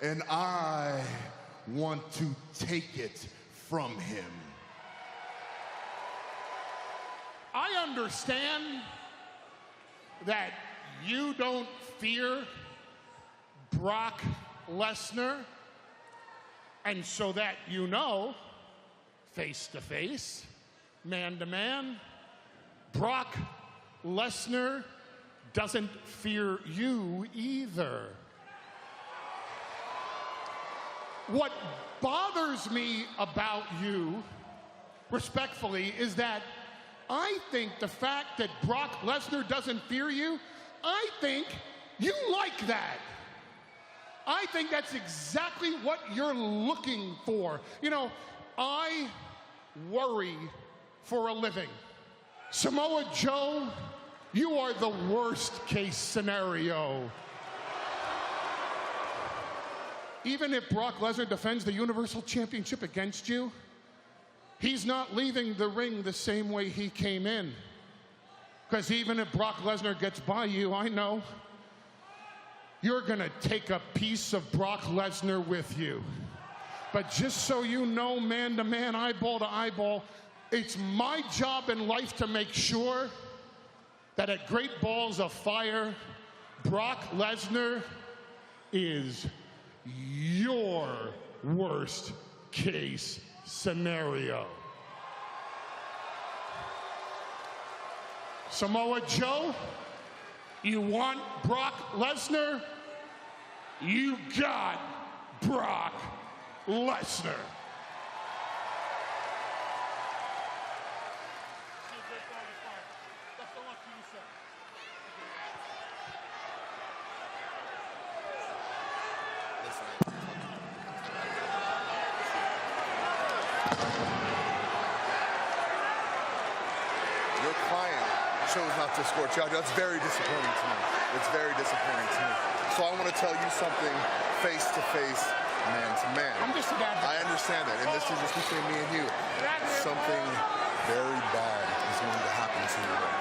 and I want to take it from him. I understand that you don't fear Brock Lesnar, and so that you know, face to face, man to man, Brock Lesnar doesn't fear you either. What bothers me about you, respectfully, is that I think the fact that Brock Lesnar doesn't fear you, I think you like that. I think that's exactly what you're looking for. You know, I worry for a living. Samoa Joe, you are the worst case scenario. Even if Brock Lesnar defends the Universal Championship against you, he's not leaving the ring the same way he came in. Because even if Brock Lesnar gets by you, I know, you're going to take a piece of Brock Lesnar with you. But just so you know, man to man, eyeball to eyeball, it's my job in life to make sure that at Great Balls of Fire, Brock Lesnar is your worst case scenario. Samoa Joe, you want Brock Lesnar? You got Brock Lesnar. Your client chose not to escort you out. That's very disappointing to me. It's very disappointing to me. So I want to tell you something face to face, man to man. I'm just an advocate. I understand that, and this is just between me and you. Something very bad is going to happen to you.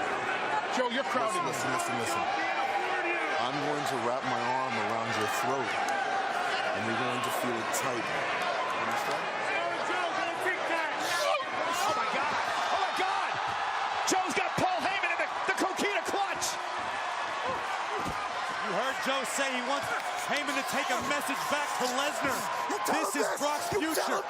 listen. I'm going to wrap my arm around your throat, and you're going to feel it tighten. Understand? Oh my God! Oh my God! Joe's got Paul Heyman in the coquina clutch. You heard Joe say he wants Heyman to take a message back to Lesnar. This is Brock's future.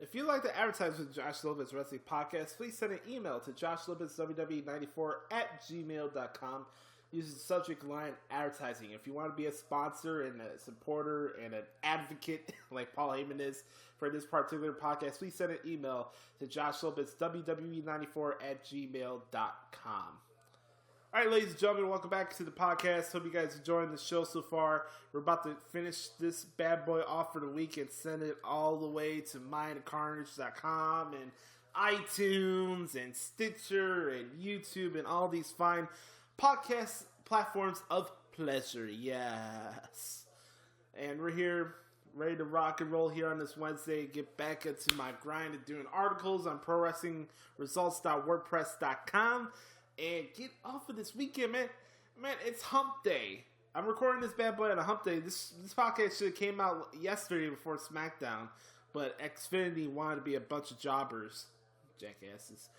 If you'd like to advertise with Josh Lopez Wrestling Podcast, please send an email to joshlopezwwe94@gmail.com using the subject line advertising. If you want to be a sponsor and a supporter and an advocate like Paul Heyman is for this particular podcast, please send an email to joshlopezwwe94@gmail.com. All right, ladies and gentlemen, welcome back to the podcast. Hope you guys are enjoying the show so far. We're about to finish this bad boy off for the week and send it all the way to mindcarnage.com and iTunes and Stitcher and YouTube and all these fine podcast platforms of pleasure. Yes. And we're here, ready to rock and roll here on this Wednesday. Get back into my grind of doing articles on prowrestlingresults.wordpress.com. And get off of this weekend, man. Man, it's hump day. I'm recording this bad boy on a hump day. This podcast should have came out yesterday before SmackDown, but Xfinity wanted to be a bunch of jobbers, jackasses.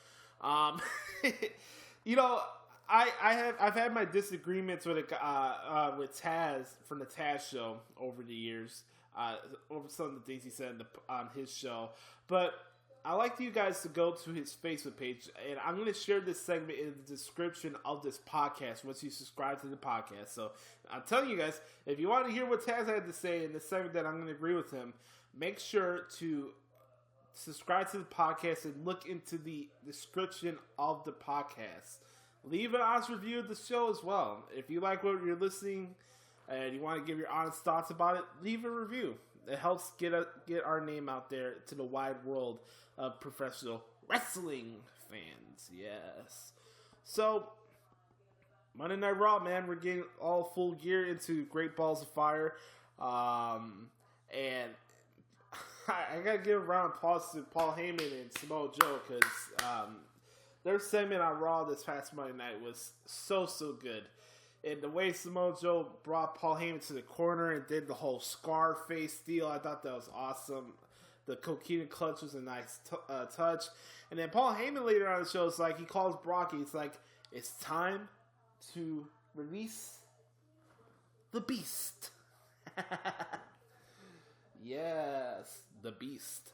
You know, I've had my disagreements with Taz from the Taz show over the years, over some of the things he said on his show, but I like you guys to go to his Facebook page, and I'm going to share this segment in the description of this podcast once you subscribe to the podcast. So I'm telling you guys, if you want to hear what Taz had to say in this segment that I'm going to agree with him, make sure to subscribe to the podcast and look into the description of the podcast. Leave an honest review of the show as well. If you like what you're listening and you want to give your honest thoughts about it, leave a review. It helps get our name out there to the wide world of professional wrestling fans. Yes. So, Monday Night Raw, man, we're getting all full gear into Great Balls of Fire. And I got to give a round of applause to Paul Heyman and Samoa Joe because their segment on Raw this past Monday night was so good. And the way Samoa Joe brought Paul Heyman to the corner and did the whole scar face deal, I thought that was awesome. The coquina clutch was a nice touch. And then Paul Heyman later on the show is like, he calls Brock, he's like, it's time to release the beast. Yes, the beast.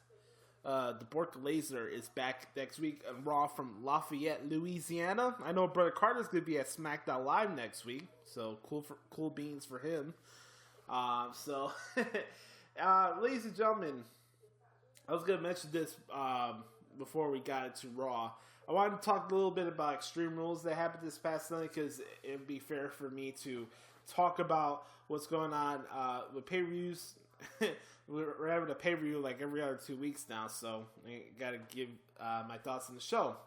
The Bork Laser is back next week on Raw from Lafayette, Louisiana. I know Brother Carter's going to be at SmackDown Live next week, so cool beans for him. Ladies and gentlemen, I was going to mention this before we got into Raw. I wanted to talk a little bit about Extreme Rules that happened this past Sunday because it would be fair for me to talk about what's going on with pay-per-views. We're having a pay-per-view like every other 2 weeks now, so I got to give my thoughts on the show.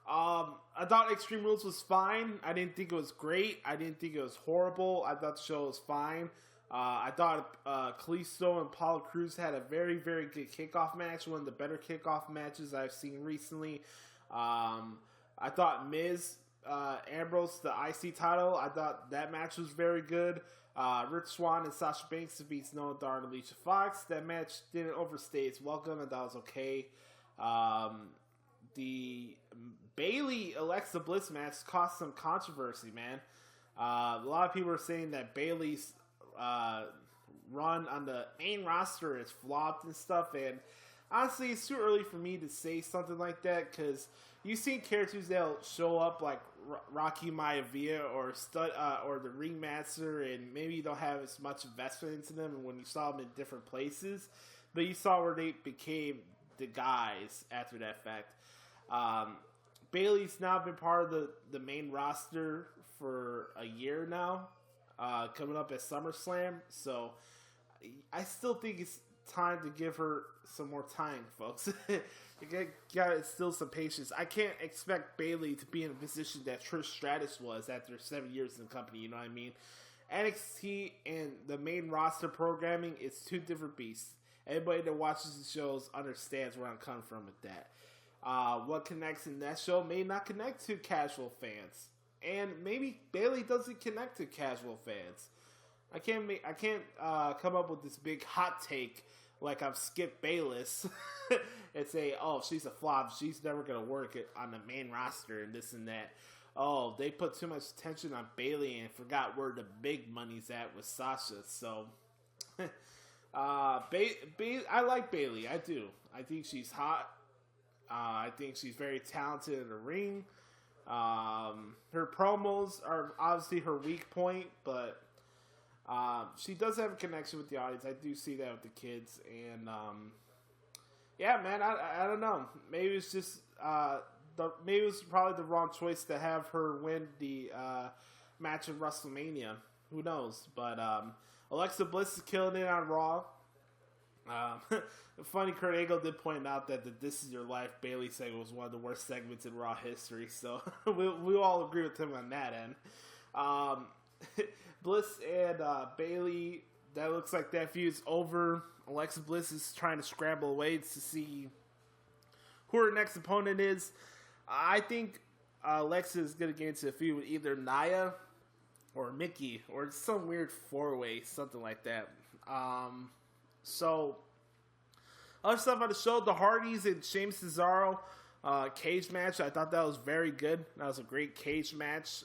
I thought Extreme Rules was fine. I didn't think it was great. I didn't think it was horrible. I thought the show was fine. I thought Kalisto and Apollo Crews had a very, very good kickoff match. One of the better kickoff matches I've seen recently. I thought Miz, Ambrose, the IC title, I thought that match was very good. Rich Swann and Sasha Banks defeats Noah Dar and Alicia Fox. That match didn't overstay its welcome. I thought it was okay. The Bayley Alexa Bliss match caused some controversy, man. A lot of people are saying that Bayley's run on the main roster is flopped and stuff, and honestly, it's too early for me to say something like that because you've seen characters that'll show up like Rocky Maivia or the Ringmaster, and maybe you don't have as much investment into them. And when you saw them in different places, But you saw where they became the guys after that fact. Bayley's now been part of the main roster for a year now, coming up at SummerSlam. So I still think it's time to give her some more time, folks. You gotta instill some patience. I can't expect Bayley to be in a position that Trish Stratus was after 7 years in the company, you know what I mean? NXT and the main roster programming is two different beasts. Everybody that watches the shows understands where I'm coming from with that. What connects in that show may not connect to casual fans. And maybe Bayley doesn't connect to casual fans. I can't come up with this big hot take like I've Skip Bayless and say, oh, she's a flop. She's never going to work it on the main roster and this and that. Oh, they put too much attention on Bayley and forgot where the big money's at with Sasha. So, I like Bayley. I do. I think she's hot. I think she's very talented in the ring. Her promos are obviously her weak point, but she does have a connection with the audience. I do see that with the kids, and yeah, man, I don't know. Maybe it's just maybe it was probably the wrong choice to have her win the match at WrestleMania. Who knows? But Alexa Bliss is killing it on Raw. Funny, Kurt Angle did point out that the "This Is Your Life" Bayley segment was one of the worst segments in Raw history. So we all agree with him on that end. Bliss and Bayley, that looks like that feud's over. Alexa Bliss is trying to scramble away to see who her next opponent is. I think Alexa is going to get into a feud with either Nia or Mickey or some weird four-way, something like that. So, other stuff on the show, the Hardys and Sheamus Cesaro cage match. I thought that was very good. That was a great cage match.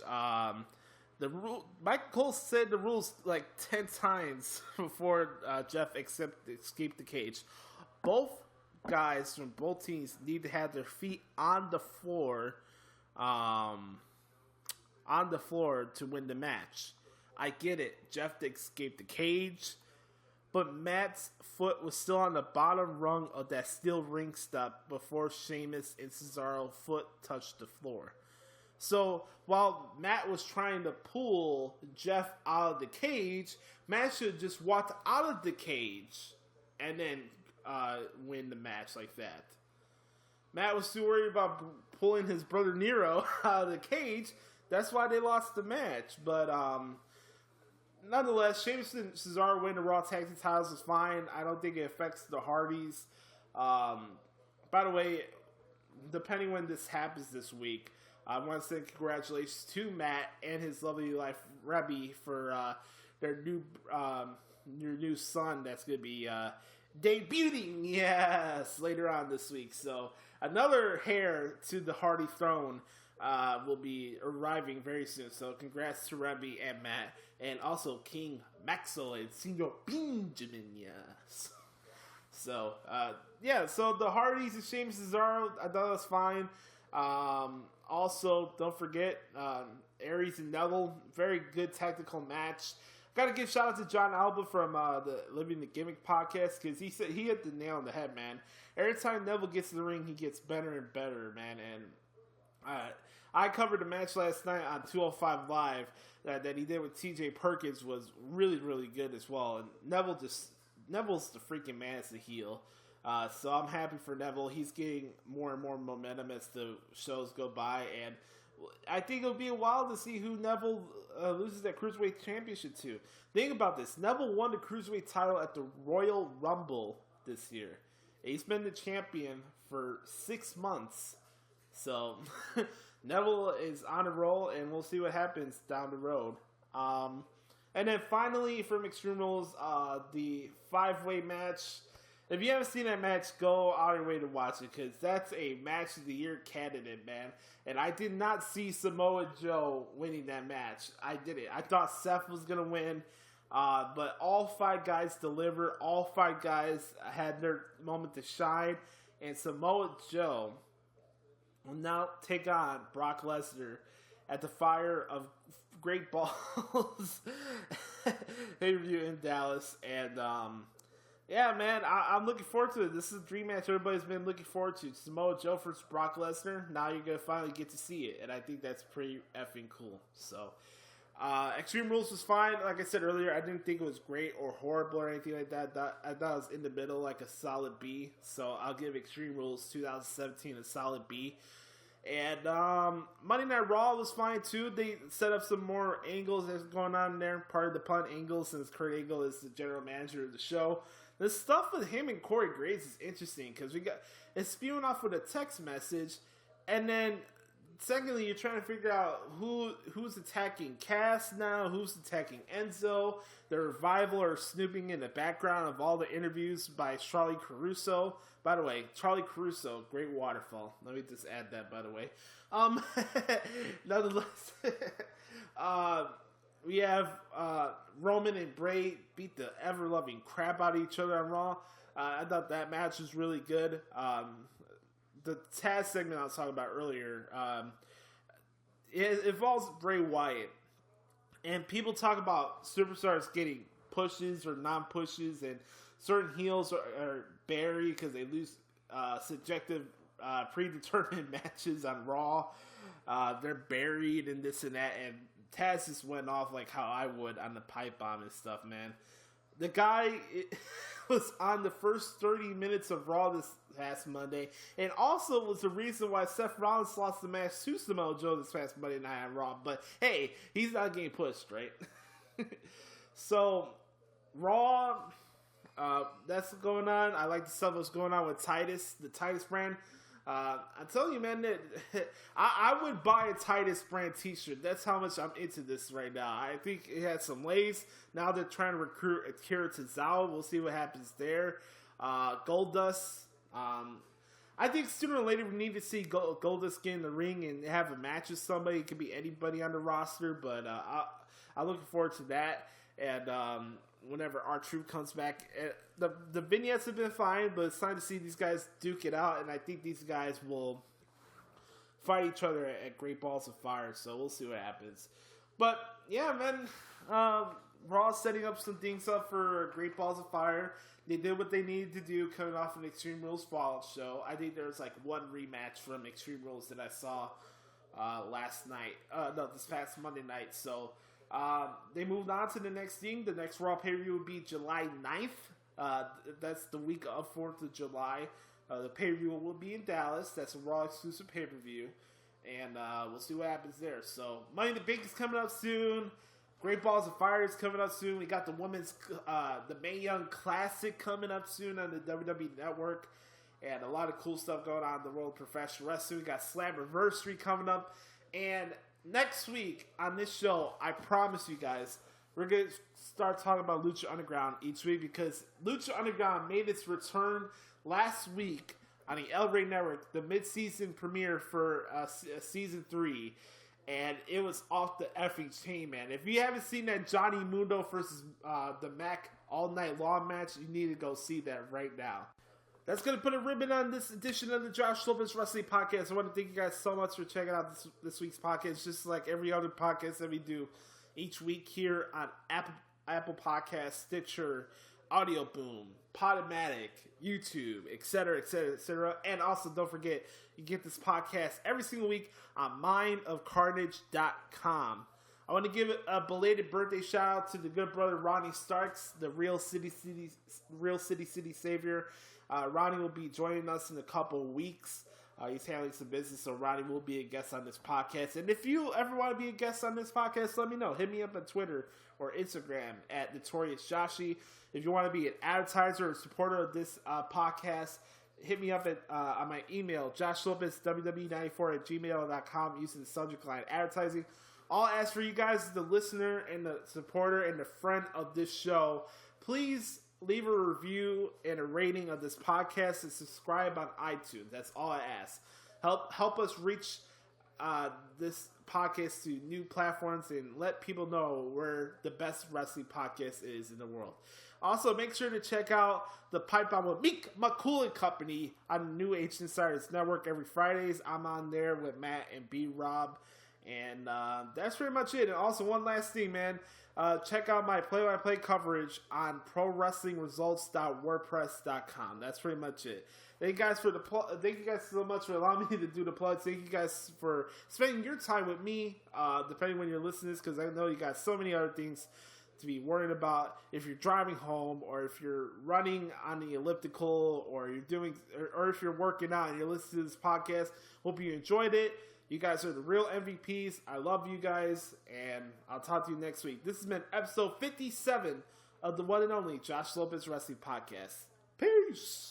Michael Cole said the rules like 10 times before Jeff escaped the cage. Both guys from both teams need to have their feet on the floor, to win the match. I get it. Jeff escaped the cage, but Matt's foot was still on the bottom rung of that steel ring step before Sheamus and Cesaro's foot touched the floor. So while Matt was trying to pull Jeff out of the cage, Matt should have just walked out of the cage and then win the match like that. Matt was too worried about pulling his brother Nero out of the cage. That's why they lost the match. But nonetheless, Sheamus and Cesaro win the Raw Tag Team titles is fine. I don't think it affects the Hardys. By the way, depending when this happens this week, I want to say congratulations to Matt and his lovely wife Rebby for their new son that's going to be debuting, yes, later on this week. So another heir to the Hardy throne will be arriving very soon. So congrats to Rebby and Matt, and also King Maxwell and Senior Benjamin, yes. So yeah, so the Hardys and Sheamus Cesaro, I thought it was fine. Also, don't forget, Aries and Neville, very good tactical match. Got to give shout out to John Alba from the Living the Gimmick podcast, because he said he hit the nail on the head, man. Every time Neville gets in the ring, he gets better and better, man. And I covered the match last night on 205 Live that he did with TJ Perkins was really, really good as well. And Neville's the freaking man as the heel. So I'm happy for Neville. He's getting more and more momentum as the shows go by, and I think it'll be a while to see who Neville loses that Cruiserweight Championship to. Think about this. Neville won the Cruiserweight title at the Royal Rumble this year. He's been the champion for 6 months. So Neville is on a roll, and we'll see what happens down the road. And then finally, from Extreme Rules, the 5-way match. If you haven't seen that match, go out of your way to watch it, because that's a match of the year candidate, man. And I did not see Samoa Joe winning that match. I did it. I thought Seth was going to win, but all 5 guys delivered. All 5 guys had their moment to shine, and Samoa Joe will now take on Brock Lesnar at the Fire of Great Balls pay-per-view in Dallas, and Yeah, man, I'm looking forward to it. This is a dream match everybody's been looking forward to. Samoa Joe versus Brock Lesnar. Now you're going to finally get to see it, and I think that's pretty effing cool. So, Extreme Rules was fine. Like I said earlier, I didn't think it was great or horrible or anything like that. I thought it was in the middle, like a solid B. So I'll give Extreme Rules 2017 a solid B. And Monday Night Raw was fine too. They set up some more angles that's going on there. Part of the pun angle, since Kurt Angle is the general manager of the show. The stuff with him and Corey Graves is interesting because it's spewing off with a text message, and then secondly, you're trying to figure out who's attacking Cass now, who's attacking Enzo. The Revival are snooping in the background of all the interviews by Charlie Caruso. By the way, Charlie Caruso, great waterfall. Let me just add that, by the way. Nonetheless, we have Roman and Bray beat the ever-loving crap out of each other on Raw. I thought that match was really good. The TAZ segment I was talking about earlier, it involves Bray Wyatt. And people talk about superstars getting pushes or non-pushes, and certain heels are buried because they lose subjective, predetermined matches on Raw. They're buried and this and that, and Taz just went off like how I would on the pipe bomb and stuff, man. The guy was on the first 30 minutes of Raw this past Monday, and also was the reason why Seth Rollins lost the match to Samoa Joe this past Monday night on Raw. But hey, he's not getting pushed, right? So, Raw, that's going on. I like the stuff that's going on with Titus, the Titus brand. I'm telling you, man, that I would buy a Titus brand t-shirt. That's how much I'm into this right now. I think it has some legs. Now they're trying to recruit Akira Tozawa. We'll see what happens there. Goldust. I think sooner or later we need to see Goldust get in the ring and have a match with somebody. It could be anybody on the roster, but I'm looking forward to that. And whenever R-Truth comes back, the vignettes have been fine, but it's time to see these guys duke it out, and I think these guys will fight each other at Great Balls of Fire, so we'll see what happens. But, yeah, man, Raw's setting up some things up for Great Balls of Fire. They did what they needed to do coming off an Extreme Rules Fallout show. I think there was like one rematch from Extreme Rules that I saw this past Monday night, so they moved on to the next thing. The next Raw pay-per-view will be July 9th. That's the week of 4th of July. The pay-per-view will be in Dallas. That's a Raw exclusive pay-per-view. And we'll see what happens there. So, Money in the Bank is coming up soon. Great Balls of Fire is coming up soon. We got the Mae Young Classic coming up soon on the WWE Network. And a lot of cool stuff going on in the world of professional wrestling. We got Slammiversary coming up. And next week on this show, I promise you guys, we're going to start talking about Lucha Underground each week, because Lucha Underground made its return last week on the El Rey Network, the mid-season premiere for Season 3, and it was off the effing chain, man. If you haven't seen that Johnny Mundo versus the Mac All Night Long match, you need to go see that right now. That's going to put a ribbon on this edition of the Josh Lopez Wrestling Podcast. I want to thank you guys so much for checking out this week's podcast, just like every other podcast that we do each week here on Apple Podcasts, Stitcher, Audio Boom, Podomatic, YouTube, etc., etc., etc. And also, don't forget, you get this podcast every single week on mindofcarnage.com. I want to give a belated birthday shout out to the good brother Ronnie Starks, the real city savior. Ronnie will be joining us in a couple weeks. He's handling some business, so Ronnie will be a guest on this podcast. And if you ever want to be a guest on this podcast, let me know. Hit me up on Twitter or Instagram at NotoriousJoshi. If you want to be an advertiser or supporter of this podcast, hit me up on my email, joshlopezww94@gmail.com, using the subject line advertising. All I ask for you guys is the listener and the supporter and the friend of this show, please leave a review and a rating of this podcast and subscribe on iTunes. That's all I ask. Help us reach this podcast to new platforms and let people know where the best wrestling podcast is in the world. Also, make sure to check out the Pipe Bomb with Meek McCool and Company on the New Age Insiders Network every Fridays. I'm on there with Matt and B-Rob. And that's pretty much it. And also, one last thing, man. Check out my play-by-play coverage on ProWrestlingResults.wordpress.com. That's pretty much it. Thank you guys thank you guys so much for allowing me to do the plugs. Thank you guys for spending your time with me, depending when you're listening to this, because I know you got so many other things to be worried about if you're driving home, or if you're running on the elliptical, or or if you're working out and you're listening to this podcast. Hope you enjoyed it. You guys are the real MVPs. I love you guys, and I'll talk to you next week. This has been episode 57 of the one and only Josh Lopez Wrestling Podcast. Peace.